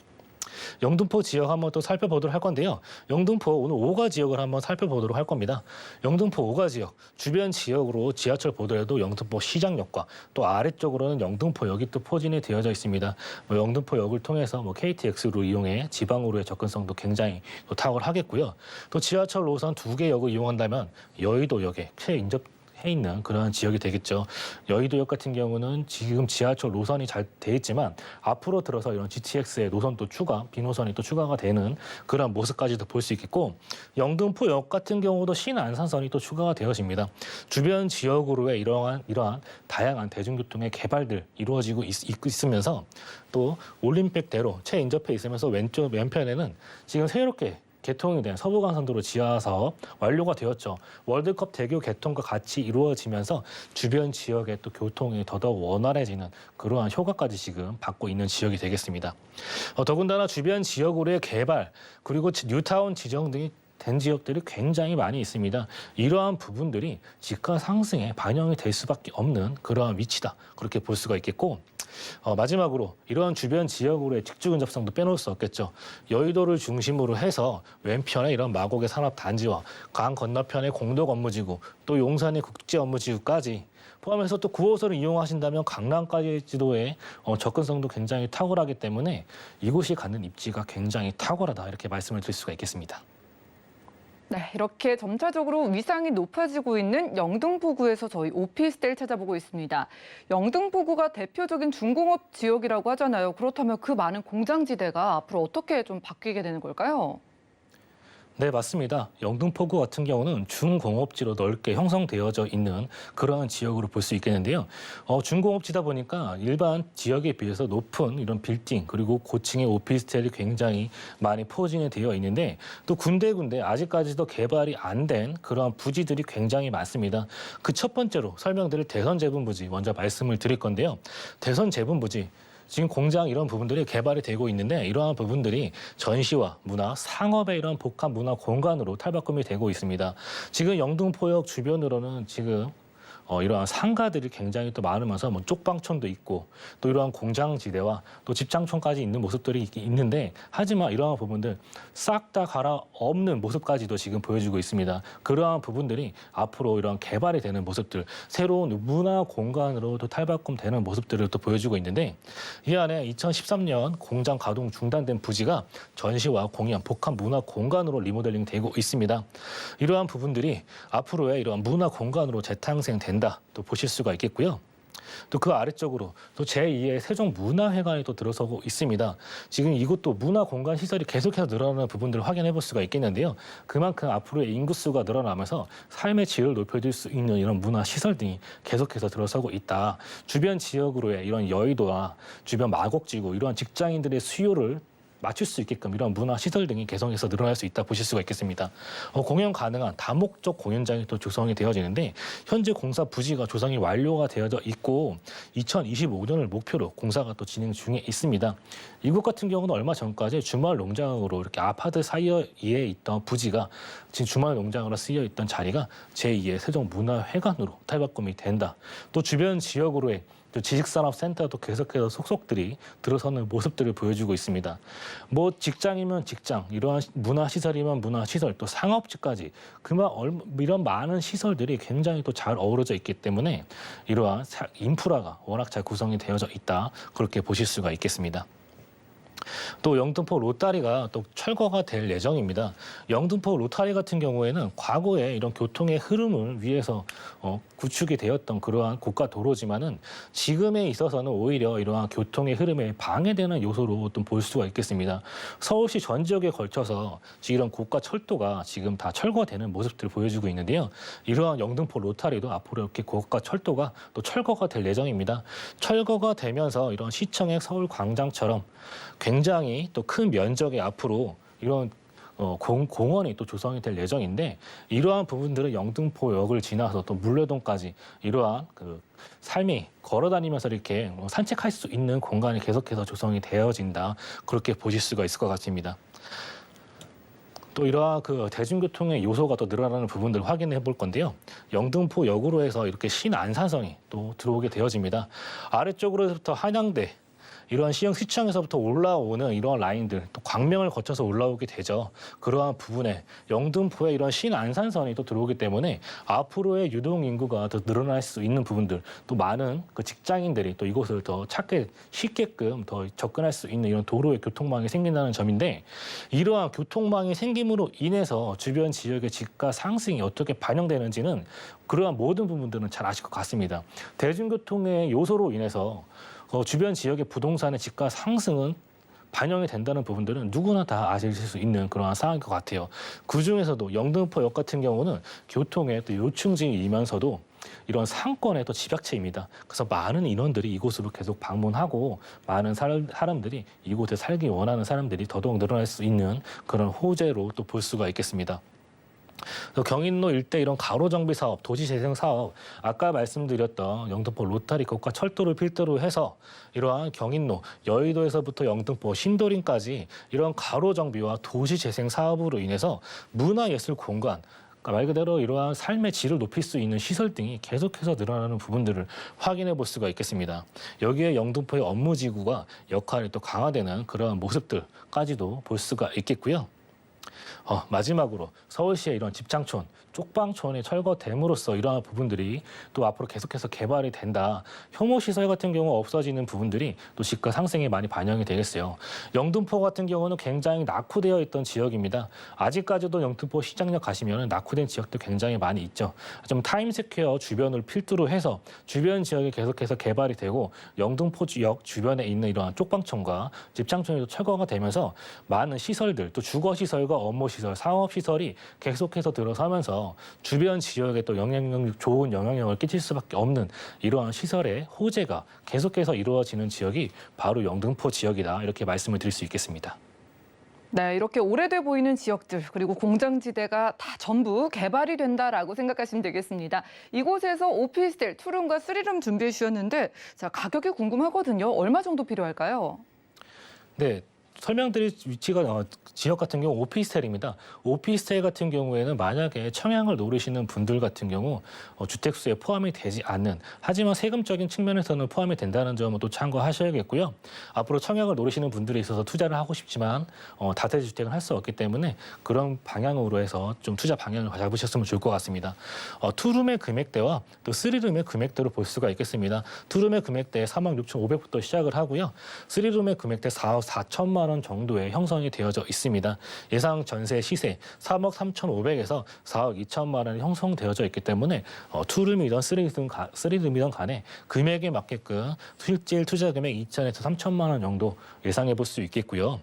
영등포 지역 한번 또 살펴보도록 할 건데요. 영등포 오늘 5가 지역을 한번 살펴보도록 할 겁니다. 영등포 5가 지역, 주변 지역으로 지하철 보더라도 영등포 시장역과 또 아래쪽으로는 영등포역이 또 포진이 되어져 있습니다. 영등포역을 통해서 KTX로 이용해 지방으로의 접근성도 굉장히 또 탁월하겠고요. 또 지하철 노선 2개 역을 이용한다면 여의도역에 최인접 해 있는 그러한 지역이 되겠죠. 여의도역 같은 경우는 지금 지하철 노선이 잘 돼 있지만 앞으로 들어서 이런 GTX의 노선 또 추가, 비노선이 또 추가가 되는 그런 모습까지도 볼 수 있겠고 영등포역 같은 경우도 신안산선이 또 추가가 되어집니다. 주변 지역으로의 이러한 다양한 대중교통의 개발들 이루어지고 있으면서 또 올림픽대로 최인접해 있으면서 왼편에는 지금 새롭게 개통이 된 서부간선도로 지하사업 완료가 되었죠. 월드컵 대교 개통과 같이 이루어지면서 주변 지역의 또 교통이 더더욱 원활해지는 그러한 효과까지 지금 받고 있는 지역이 되겠습니다. 더군다나 주변 지역으로의 개발 그리고 뉴타운 지정 등이 된 지역들이 굉장히 많이 있습니다. 이러한 부분들이 집가 상승에 반영이 될 수밖에 없는 그러한 위치다. 그렇게 볼 수가 있겠고 마지막으로 이러한 주변 지역으로의 직주 근접성도 빼놓을 수 없겠죠. 여의도를 중심으로 해서 왼편에 이런 마곡의 산업단지와 강 건너편의 공덕 업무지구 또 용산의 국제 업무지구까지 포함해서 또 9호선을 이용하신다면 강남까지도의 접근성도 굉장히 탁월하기 때문에 이곳이 갖는 입지가 굉장히 탁월하다 이렇게 말씀을 드릴 수가 있겠습니다. 네, 이렇게 점차적으로 위상이 높아지고 있는 영등포구에서 저희 오피스텔 찾아보고 있습니다. 영등포구가 대표적인 중공업 지역이라고 하잖아요. 그렇다면 그 많은 공장지대가 앞으로 어떻게 좀 바뀌게 되는 걸까요? 네, 맞습니다. 영등포구 같은 경우는 중공업지로 넓게 형성되어져 있는 그러한 지역으로 볼 수 있겠는데요. 중공업지다 보니까 일반 지역에 비해서 높은 이런 빌딩 그리고 고층의 오피스텔이 굉장히 많이 포진이 되어 있는데 또 군데군데 아직까지도 개발이 안 된 그러한 부지들이 굉장히 많습니다. 그 첫 번째로 설명드릴 대선제분부지 먼저 말씀을 드릴 건데요. 대선제분부지 지금 공장 이런 부분들이 개발이 되고 있는데 이러한 부분들이 전시와 문화, 상업의 이런 복합 문화 공간으로 탈바꿈이 되고 있습니다. 지금 영등포역 주변으로는 지금 이러한 상가들이 굉장히 또 많으면서 쪽방촌도 있고 또 이러한 공장지대와 또 집장촌까지 있는 모습들이 있는데 하지만 이러한 부분들 싹 다 갈아엎는 모습까지도 지금 보여주고 있습니다. 그러한 부분들이 앞으로 이러한 개발이 되는 모습들, 새로운 문화 공간으로 또 탈바꿈되는 모습들을 또 보여주고 있는데 이 안에 2013년 공장 가동 중단된 부지가 전시와 공연, 복합 문화 공간으로 리모델링 되고 있습니다. 이러한 부분들이 앞으로의 이러한 문화 공간으로 재탄생된다. 또 보실 수가 있겠고요. 또 그 아래쪽으로 또 제2의 세종문화회관이 또 들어서고 있습니다. 지금 이곳도 문화공간 시설이 계속해서 늘어나는 부분들을 확인해 볼 수가 있겠는데요. 그만큼 앞으로의 인구수가 늘어나면서 삶의 질을 높여줄 수 있는 이런 문화시설 등이 계속해서 들어서고 있다. 주변 지역으로의 이런 여의도와 주변 마곡지구 이러한 직장인들의 수요를 맞출 수 있게끔 이런 문화 시설 등이 개성해서 늘어날 수 있다 보실 수가 있겠습니다. 공연 가능한 다목적 공연장이 또 조성이 되어지는데 현재 공사 부지가 조성이 완료가 되어져 있고 2025년을 목표로 공사가 또 진행 중에 있습니다. 이곳 같은 경우는 얼마 전까지 주말 농장으로 이렇게 아파트 사이에 있던 부지가 지금 주말 농장으로 쓰여 있던 자리가 제2의 세종문화회관으로 탈바꿈이 된다. 또 주변 지역으로의 지식산업센터도 계속해서 속속들이 들어서는 모습들을 보여주고 있습니다. 뭐 직장이면 직장, 이러한 문화시설이면 문화시설, 또 상업지까지 이런 많은 시설들이 굉장히 또 잘 어우러져 있기 때문에 이러한 인프라가 워낙 잘 구성이 되어져 있다. 그렇게 보실 수가 있겠습니다. 또 영등포 로타리가 또 철거가 될 예정입니다. 영등포 로타리 같은 경우에는 과거에 이런 교통의 흐름을 위해서 구축이 되었던 그러한 고가 도로지만은 지금에 있어서는 오히려 이러한 교통의 흐름에 방해되는 요소로 좀 볼 수가 있겠습니다. 서울시 전 지역에 걸쳐서 이런 고가 철도가 지금 다 철거되는 모습들을 보여주고 있는데요. 이러한 영등포 로타리도 앞으로 이렇게 고가 철도가 또 철거가 될 예정입니다. 철거가 되면서 이런 시청의 서울 광장처럼 굉장히 또 큰 면적의 앞으로 이런 공원이 또 조성이 될 예정인데 이러한 부분들은 영등포역을 지나서 또 물레동까지 이러한 삶이 걸어다니면서 이렇게 산책할 수 있는 공간이 계속해서 조성이 되어진다. 그렇게 보실 수가 있을 것 같습니다. 또 이러한 대중교통의 요소가 또 늘어나는 부분들을 확인해 볼 건데요. 영등포역으로 해서 이렇게 신안산선이 또 들어오게 되어집니다. 아래쪽으로부터 한양대, 이러한 시청에서부터 올라오는 이러한 라인들, 또 광명을 거쳐서 올라오게 되죠. 그러한 부분에 영등포에 이런 신안산선이 또 들어오기 때문에 앞으로의 유동 인구가 더 늘어날 수 있는 부분들, 또 많은 직장인들이 또 이곳을 더 찾게 쉽게끔 더 접근할 수 있는 이런 도로의 교통망이 생긴다는 점인데 이러한 교통망이 생김으로 인해서 주변 지역의 집가 상승이 어떻게 반영되는지는 그러한 모든 부분들은 잘 아실 것 같습니다. 대중교통의 요소로 인해서 주변 지역의 부동산의 집가 상승은 반영이 된다는 부분들은 누구나 다 아실 수 있는 그러한 상황인 것 같아요. 그중에서도 영등포역 같은 경우는 교통의 또 요충지이면서도 이런 상권의 또 집약체입니다. 그래서 많은 인원들이 이곳으로 계속 방문하고 많은 사람들이 이곳에 살기 원하는 사람들이 더더욱 늘어날 수 있는 그런 호재로 또 볼 수가 있겠습니다. 경인로 일대 이런 가로 정비 사업, 도시 재생 사업, 아까 말씀드렸던 영등포 로타리 것과 철도를 필두로 해서 이러한 경인로, 여의도에서부터 영등포, 신도림까지 이런 가로 정비와 도시 재생 사업으로 인해서 문화예술 공간, 말 그대로 이러한 삶의 질을 높일 수 있는 시설 등이 계속해서 늘어나는 부분들을 확인해 볼 수가 있겠습니다. 여기에 영등포의 업무지구가 역할이 또 강화되는 그러한 모습들까지도 볼 수가 있겠고요. 마지막으로 서울시의 이런 집장촌, 쪽방촌이 철거됨으로써 이러한 부분들이 또 앞으로 계속해서 개발이 된다. 혐오시설 같은 경우 없어지는 부분들이 또 집가 상승에 많이 반영이 되겠어요. 영등포 같은 경우는 굉장히 낙후되어 있던 지역입니다. 아직까지도 영등포 시장역 가시면 낙후된 지역도 굉장히 많이 있죠. 좀 타임스퀘어 주변을 필두로 해서 주변 지역이 계속해서 개발이 되고 영등포 지역 주변에 있는 이러한 쪽방촌과 집장촌이 철거가 되면서 많은 시설들, 또 주거시설과 업무시설, 상업시설이 계속해서 들어서면서 주변 지역에 또 좋은 영향력을 끼칠 수밖에 없는 이러한 시설의 호재가 계속해서 이루어지는 지역이 바로 영등포 지역이다. 이렇게 말씀을 드릴 수 있겠습니다. 네, 이렇게 오래돼 보이는 지역들 그리고 공장지대가 다 전부 개발이 된다라고 생각하시면 되겠습니다. 이곳에서 오피스텔 2룸과 3룸 준비해 주셨는데 자, 가격이 궁금하거든요. 얼마 정도 필요할까요? 네. 설명드릴 위치가 지역 같은 경우 오피스텔입니다. 오피스텔 같은 경우에는 만약에 청약을 노리시는 분들 같은 경우 주택수에 포함이 되지 않는, 하지만 세금적인 측면에서는 포함이 된다는 점을 또 참고하셔야겠고요. 앞으로 청약을 노리시는 분들이 있어서 투자를 하고 싶지만 다세대주택을 할 수 없기 때문에 그런 방향으로 해서 좀 투자 방향을 잡으셨으면 좋을 것 같습니다. 투룸의 금액대와 또 3룸의 금액대로 볼 수가 있겠습니다. 투룸의 금액대 46,500부터 시작을 하고요. 3룸의 금액대 4억 4천만 원 정도의 형성이 되어져 있습니다. 예상 전세 시세 3억 3,500에서 4억 2천만 원이 형성되어져 있기 때문에 투룸이든 3룸이든 간에 금액에 맞게끔 실질 투자 금액 2천에서 3천만 원 정도 예상해 볼 수 있겠고요.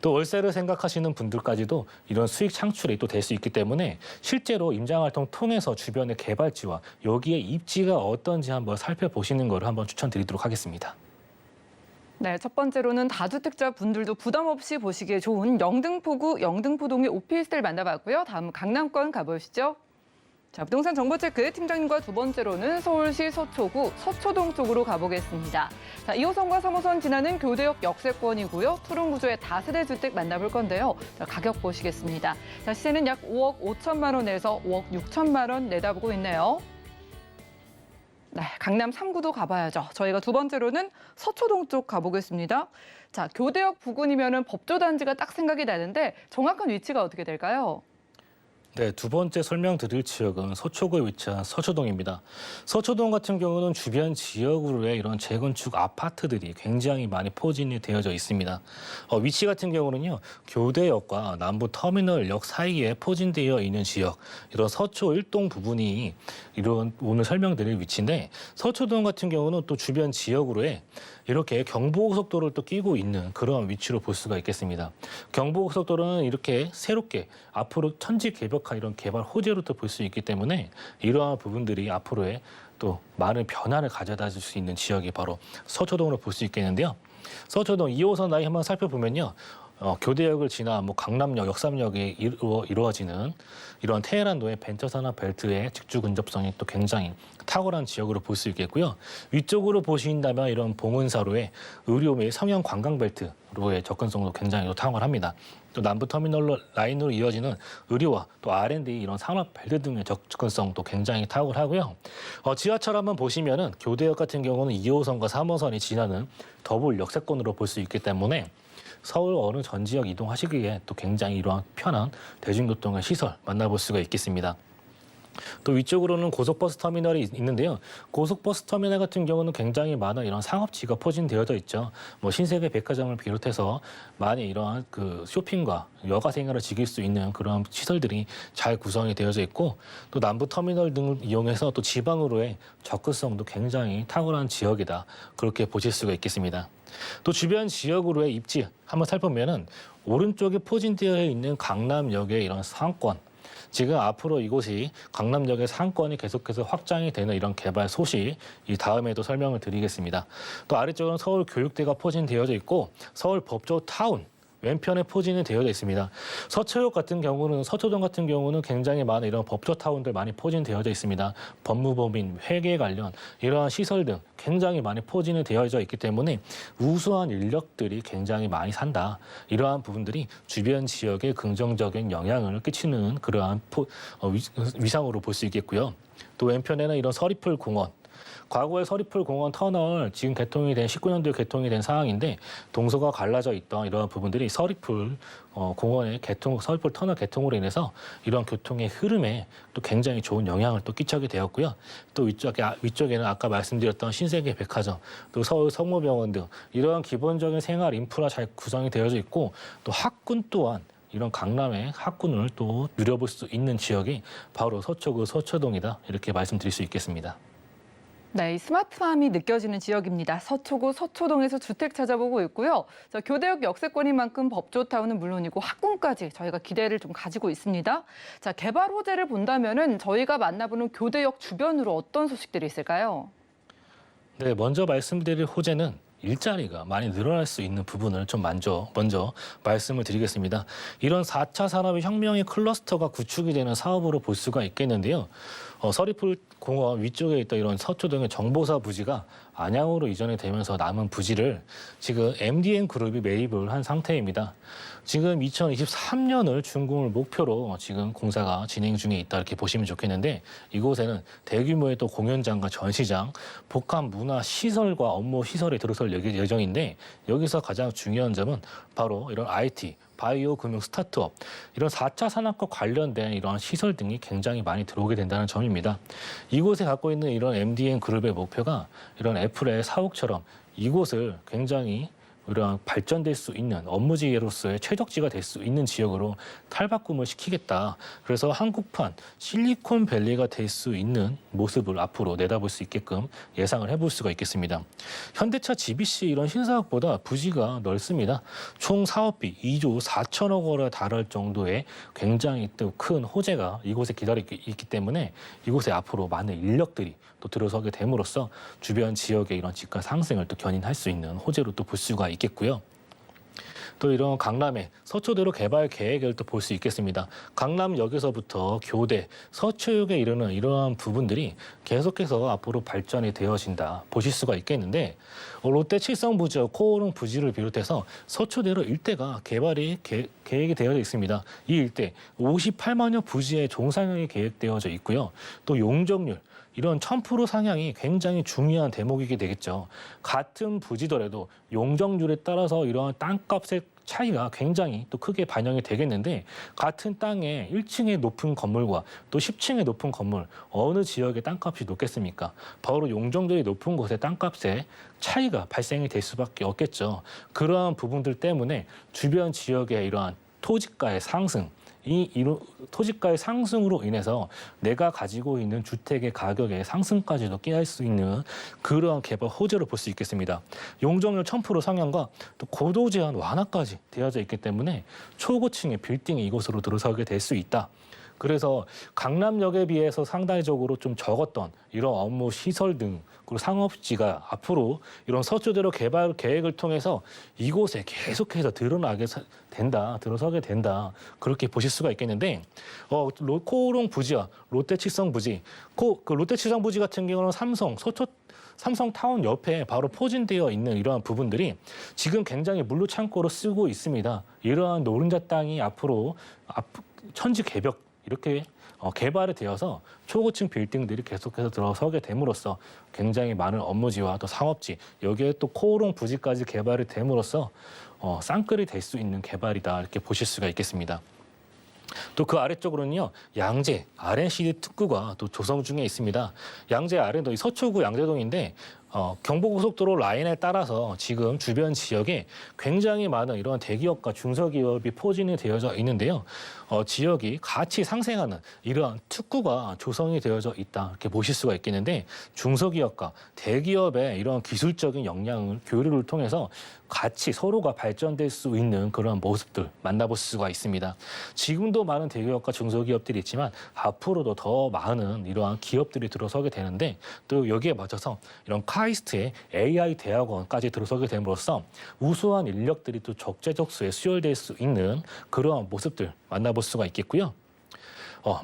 또 월세를 생각하시는 분들까지도 이런 수익 창출이 또 될 수 있기 때문에 실제로 임장활동 통해서 주변의 개발지와 여기에 입지가 어떤지 한번 살펴보시는 것을 한번 추천드리도록 하겠습니다. 네, 첫 번째로는 다주택자 분들도 부담 없이 보시기에 좋은 영등포구 영등포동의 오피스텔 만나봤고요. 다음 강남권 가보시죠. 자, 부동산 정보체크 팀장님과 두 번째로는 서울시 서초구 서초동 쪽으로 가보겠습니다. 자, 2호선과 3호선 지나는 교대역 역세권이고요. 푸른 구조의 다세대 주택 만나볼 건데요. 자, 가격 보시겠습니다. 자, 시세는 약 5억 5천만 원에서 5억 6천만 원 내다보고 있네요. 네, 강남 3구도 가봐야죠. 저희가 두 번째로는 서초동 쪽 가보겠습니다. 자, 교대역 부근이면은 법조단지가 딱 생각이 나는데 정확한 위치가 어떻게 될까요? 네, 두 번째 설명드릴 지역은 서초구에 위치한 서초동입니다. 서초동 같은 경우는 주변 지역으로의 이런 재건축 아파트들이 굉장히 많이 포진이 되어져 있습니다. 위치 같은 경우는요, 교대역과 남부터미널역 사이에 포진되어 있는 지역, 이런 서초 1동 부분이 이런 오늘 설명드릴 위치인데, 서초동 같은 경우는 또 주변 지역으로의 이렇게 경부고속도로를 또 끼고 있는 그런 위치로 볼 수가 있겠습니다. 경부고속도로는 이렇게 새롭게 앞으로 천지 개벽한 이런 개발 호재로 또 볼 수 있기 때문에 이러한 부분들이 앞으로의 또 많은 변화를 가져다 줄 수 있는 지역이 바로 서초동으로 볼 수 있겠는데요. 서초동 2호선 라인 한번 살펴보면요. 교대역을 지나 강남역, 역삼역에 이루어지는 이런 테헤란도의 벤처산업 벨트의 직주 근접성이 또 굉장히 탁월한 지역으로 볼 수 있겠고요. 위쪽으로 보신다면 이런 봉은사로의 의료 및 성형 관광 벨트로의 접근성도 굉장히 탁월합니다. 또 남부터미널 라인으로 이어지는 의료와 또 R&D 이런 산업 벨트 등의 접근성도 굉장히 탁월하고요. 지하철 한번 보시면은 교대역 같은 경우는 2호선과 3호선이 지나는 더블 역세권으로 볼 수 있기 때문에 서울 어느 전 지역 이동하시기에 또 굉장히 이러한 편한 대중교통의 시설 만나볼 수가 있겠습니다. 또 위쪽으로는 고속버스 터미널이 있는데요. 고속버스 터미널 같은 경우는 굉장히 많은 이런 상업지가 포진되어져 있죠. 신세계 백화점을 비롯해서 많이 이러한 그 쇼핑과 여가 생활을 즐길 수 있는 그런 시설들이 잘 구성이 되어져 있고, 또 남부 터미널 등을 이용해서 또 지방으로의 접근성도 굉장히 탁월한 지역이다. 그렇게 보실 수가 있겠습니다. 또 주변 지역으로의 입지 한번 살펴보면은 오른쪽에 포진되어 있는 강남역의 이런 상권, 지금 앞으로 이곳이 강남역의 상권이 계속해서 확장이 되는 이런 개발 소식, 이 다음에도 설명을 드리겠습니다. 또 아래쪽은 서울교육대가 포진되어져 있고 서울법조타운, 왼편에 포진이 되어져 있습니다. 서초역 같은 경우는, 서초동 같은 경우는 굉장히 많은 이런 법조타운들 많이 포진되어져 있습니다. 법무법인, 회계 관련 이러한 시설 등 굉장히 많이 포진이 되어져 있기 때문에 우수한 인력들이 굉장히 많이 산다. 이러한 부분들이 주변 지역에 긍정적인 영향을 끼치는 그러한 위상으로 볼 수 있겠고요. 또 왼편에는 이런 서리풀 공원, 과거에 서리풀 공원 터널 지금 개통이 된 19년도에 개통이 된 상황인데 동서가 갈라져 있던 이런 부분들이 서리풀 공원의 개통, 서리풀 터널 개통으로 인해서 이런 교통의 흐름에 또 굉장히 좋은 영향을 또 끼치게 되었고요. 또 위쪽에는 아까 말씀드렸던 신세계 백화점, 또 서울 성모병원 등 이러한 기본적인 생활 인프라 잘 구성이 되어져 있고, 또 학군 또한 이런 강남의 학군을 또 누려볼 수 있는 지역이 바로 서초구 서초동이다. 이렇게 말씀드릴 수 있겠습니다. 네, 이 스마트함이 느껴지는 지역입니다. 서초구 서초동에서 주택 찾아보고 있고요. 자, 교대역 역세권인 만큼 법조타운은 물론이고 학군까지 저희가 기대를 좀 가지고 있습니다. 자, 개발 호재를 본다면은 저희가 만나보는 교대역 주변으로 어떤 소식들이 있을까요? 네, 먼저 말씀드릴 호재는 일자리가 많이 늘어날 수 있는 부분을 좀 먼저 말씀을 드리겠습니다. 이런 4차 산업의 혁명의 클러스터가 구축이 되는 사업으로 볼 수가 있겠는데요. 서리풀 공원 위쪽에 있던 이런 서초동의 정보사 부지가 안양으로 이전이 되면서 남은 부지를 지금 MDN 그룹이 매입을 한 상태입니다. 지금 2023년을 준공을 목표로 지금 공사가 진행 중에 있다 이렇게 보시면 좋겠는데, 이곳에는 대규모의 또 공연장과 전시장, 복합 문화 시설과 업무 시설이 들어설 예정인데, 여기서 가장 중요한 점은 바로 이런 IT, 바이오 금융 스타트업, 이런 4차 산업과 관련된 이러한 시설 등이 굉장히 많이 들어오게 된다는 점입니다. 이곳에 갖고 있는 이런 MDN 그룹의 목표가 이런 애플의 사옥처럼 이곳을 굉장히 이런 발전될 수 있는 업무지로서의 최적지가 될 수 있는 지역으로 탈바꿈을 시키겠다. 그래서 한국판 실리콘밸리가 될 수 있는 모습을 앞으로 내다볼 수 있게끔 예상을 해볼 수가 있겠습니다. 현대차 GBC 이런 신사업보다 부지가 넓습니다. 총 사업비 2조 4천억 원에 달할 정도의 굉장히 또 큰 호재가 이곳에 기다리고 있기 때문에 이곳에 앞으로 많은 인력들이 또 들어서게 됨으로써 주변 지역의 이런 집가 상승을 또 견인할 수 있는 호재로 또 볼 수가 있겠고요. 또 이런 강남의 서초대로 개발 계획을 또 볼 수 있겠습니다. 강남역에서부터 교대, 서초역에 이르는 이러한 부분들이 계속해서 앞으로 발전이 되어진다 보실 수가 있겠는데 롯데 칠성부지와 코오롱 부지를 비롯해서 서초대로 일대가 개발이 계획이 되어 있습니다. 이 일대 58만여 부지의 종상형이 계획되어져 있고요. 또 용적률 이런 1000% 상향이 굉장히 중요한 대목이게 되겠죠. 같은 부지더라도 용적률에 따라서 이러한 땅값의 차이가 굉장히 또 크게 반영이 되겠는데 같은 땅에 1층의 높은 건물과 또 10층의 높은 건물 어느 지역의 땅값이 높겠습니까? 바로 용적률이 높은 곳의 땅값에 차이가 발생이 될 수밖에 없겠죠. 그러한 부분들 때문에 주변 지역의 이러한 토지가의 상승 토지가의 상승으로 인해서 내가 가지고 있는 주택의 가격의 상승까지도 깨할 수 있는 그러한 개발 호재를 볼 수 있겠습니다. 용적률 1000% 상향과 또 고도 제한 완화까지 되어져 있기 때문에 초고층의 빌딩이 이곳으로 들어서게 될 수 있다. 그래서 강남역에 비해서 상당히적으로 좀 적었던 이런 업무 시설 등 그리고 상업지가 앞으로 이런 서초대로 개발 계획을 통해서 이곳에 계속해서 들어서게 된다. 그렇게 보실 수가 있겠는데 코오롱 부지와 롯데 칠성 부지, 롯데 칠성 부지 같은 경우는 삼성타운 옆에 바로 포진되어 있는 이러한 부분들이 지금 굉장히 물류 창고로 쓰고 있습니다. 이러한 노른자 땅이 앞으로 천지 개벽 이렇게 개발이 되어서 초고층 빌딩들이 계속해서 들어서게 됨으로써 굉장히 많은 업무지와 또 상업지 여기에 또 코오롱 부지까지 개발이 됨으로써 쌍끌이 될 수 있는 개발이다 이렇게 보실 수가 있겠습니다. 또 그 아래쪽으로는요 양재 RNCD 특구가 또 조성 중에 있습니다. 양재 RN도 서초구 양재동인데 경부고속도로 라인에 따라서 지금 주변 지역에 굉장히 많은 이런 대기업과 중소기업이 포진이 되어져 있는데요. 지역이 같이 상생하는 이러한 특구가 조성이 되어져 있다 이렇게 보실 수가 있겠는데 중소기업과 대기업의 이런 기술적인 역량을 교류를 통해서 같이 서로가 발전될 수 있는 그런 모습들 만나볼 수가 있습니다. 지금도 많은 대기업과 중소기업들이 있지만 앞으로도 더 많은 이러한 기업들이 들어서게 되는데 또 여기에 맞춰서 이런 카이스트의 AI 대학원까지 들어서게 됨으로써 우수한 인력들이 또 적재적소에 수혈될 수 있는 그러한 모습들 만나볼 수가 있겠고요.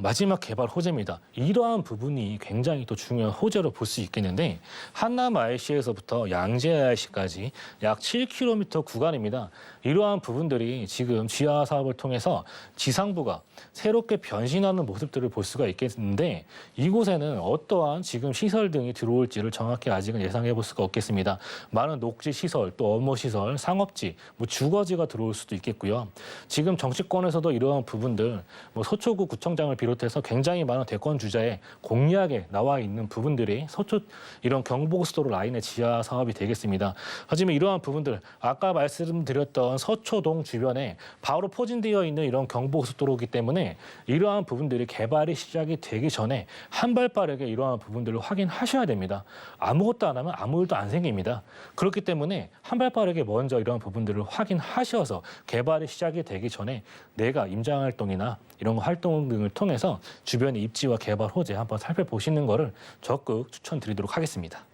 마지막 개발 호재입니다. 이러한 부분이 굉장히 또 중요한 호재로 볼 수 있겠는데 한남 IC에서부터 양재 IC까지 약 7km 구간입니다. 이러한 부분들이 지금 지하 사업을 통해서 지상부가 새롭게 변신하는 모습들을 볼 수가 있겠는데 이곳에는 어떠한 지금 시설 등이 들어올지를 정확히 아직은 예상해 볼 수가 없겠습니다. 많은 녹지 시설, 또 업무 시설, 상업지, 주거지가 들어올 수도 있겠고요. 지금 정치권에서도 이러한 부분들, 서초구 구청장을 비롯해서 굉장히 많은 대권 주자의 공약에 나와 있는 부분들이 서초 이런 경부고속도로 라인의 지하 사업이 되겠습니다. 하지만 이러한 부분들, 아까 말씀드렸던 서초동 주변에 바로 포진되어 있는 이런 경부고속도로이기 때문에 이러한 부분들이 개발이 시작이 되기 전에 한 발 빠르게 이러한 부분들을 확인하셔야 됩니다. 아무것도 안 하면 아무 일도 안 생깁니다. 그렇기 때문에 한 발 빠르게 먼저 이러한 부분들을 확인하셔서 개발이 시작이 되기 전에 내가 임장활동이나 이런 활동 등을 통해서 주변의 입지와 개발 호재 한번 살펴보시는 거를 적극 추천드리도록 하겠습니다.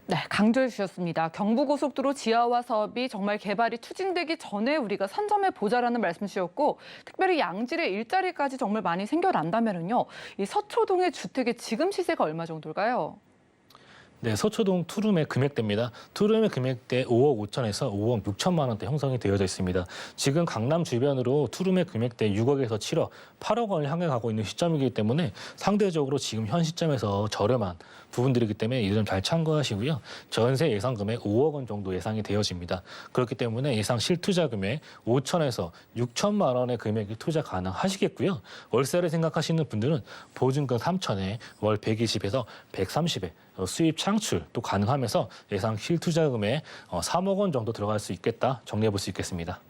네, 강조해 주셨습니다. 경부고속도로 지하화 사업이 정말 개발이 추진되기 전에 우리가 선점해 보자라는 말씀 주셨고 특별히 양질의 일자리까지 정말 많이 생겨난다면요. 이 서초동의 주택의 지금 시세가 얼마 정도일까요? 네, 서초동 투룸의 금액대입니다. 투룸의 금액대 5억 5천에서 5억 6천만 원대 형성이 되어져 있습니다. 지금 강남 주변으로 투룸의 금액대 6억에서 7억, 8억 원을 향해 가고 있는 시점이기 때문에 상대적으로 지금 현 시점에서 저렴한 부분들이기 때문에 이 점 잘 참고하시고요. 전세 예상 금액 5억 원 정도 예상이 되어집니다. 그렇기 때문에 예상 실투자 금액 5천에서 6천만 원의 금액이 투자 가능하시겠고요. 월세를 생각하시는 분들은 보증금 3천에 월 120에서 130에 수입 창출 또 가능하면서 예상 실투자금에 3억 원 정도 들어갈 수 있겠다 정리해 볼 수 있겠습니다.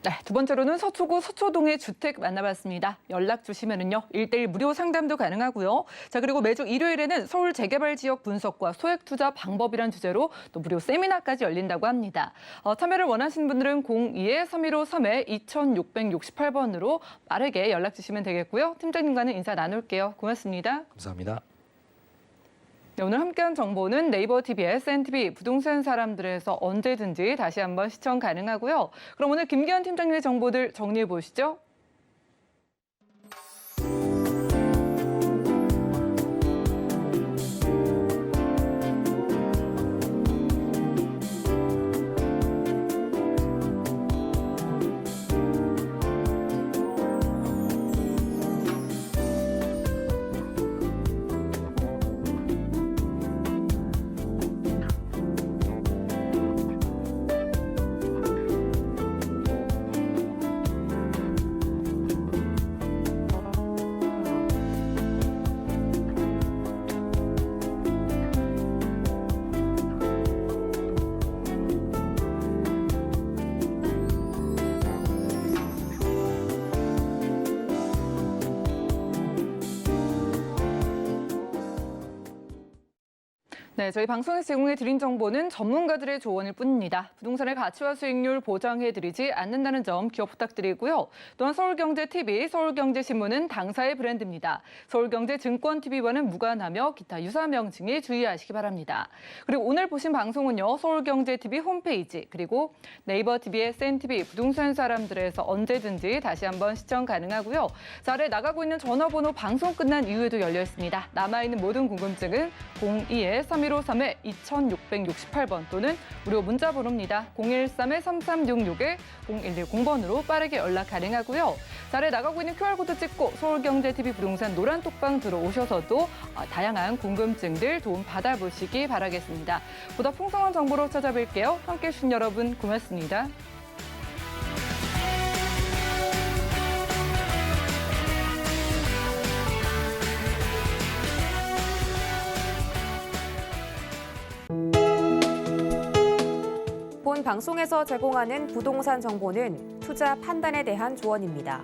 네, 두 번째로는 서초구 서초동의 주택 만나봤습니다. 연락 주시면은요, 1:1 무료 상담도 가능하고요. 자, 그리고 매주 일요일에는 서울 재개발 지역 분석과 소액 투자 방법이란 주제로 또 무료 세미나까지 열린다고 합니다. 참여를 원하시는 분들은 02-315-3에-2668번으로 빠르게 연락 주시면 되겠고요. 팀장님과는 인사 나눌게요. 고맙습니다. 감사합니다. 네, 오늘 함께한 정보는 네이버 TV, SNTV 부동산 사람들에서 언제든지 다시 한번 시청 가능하고요. 그럼 오늘 김기현 팀장님의 정보들 정리해 보시죠. 네, 저희 방송에서 제공해 드린 정보는 전문가들의 조언일 뿐입니다. 부동산의 가치와 수익률 보장해 드리지 않는다는 점 기억 부탁드리고요. 또한 서울경제TV, 서울경제신문은 당사의 브랜드입니다. 서울경제증권TV와는 무관하며 기타 유사 명칭에 주의하시기 바랍니다. 그리고 오늘 보신 방송은요, 서울경제TV 홈페이지 그리고 네이버 TV, SNTV 부동산 사람들에서 언제든지 다시 한번 시청 가능하고요. 자, 아래 나가고 있는 전화번호 방송 끝난 이후에도 열려 있습니다. 남아있는 모든 궁금증은 02-3153-2668번 또는 무료 문자 번호입니다. 013-3366-0110번으로 빠르게 연락 가능하고요. 자, 아래 나가고 있는 QR코드 찍고 서울경제TV 부동산 노란 톡방 들어오셔서도 다양한 궁금증들 도움 받아보시기 바라겠습니다. 보다 풍성한 정보로 찾아뵐게요. 함께해 주신 여러분 고맙습니다. 본 방송에서 제공하는 부동산 정보는 투자 판단에 대한 조언입니다.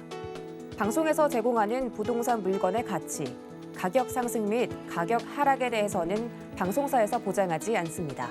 방송에서 제공하는 부동산 물건의 가치, 가격 상승 및 가격 하락에 대해서는 방송사에서 보장하지 않습니다.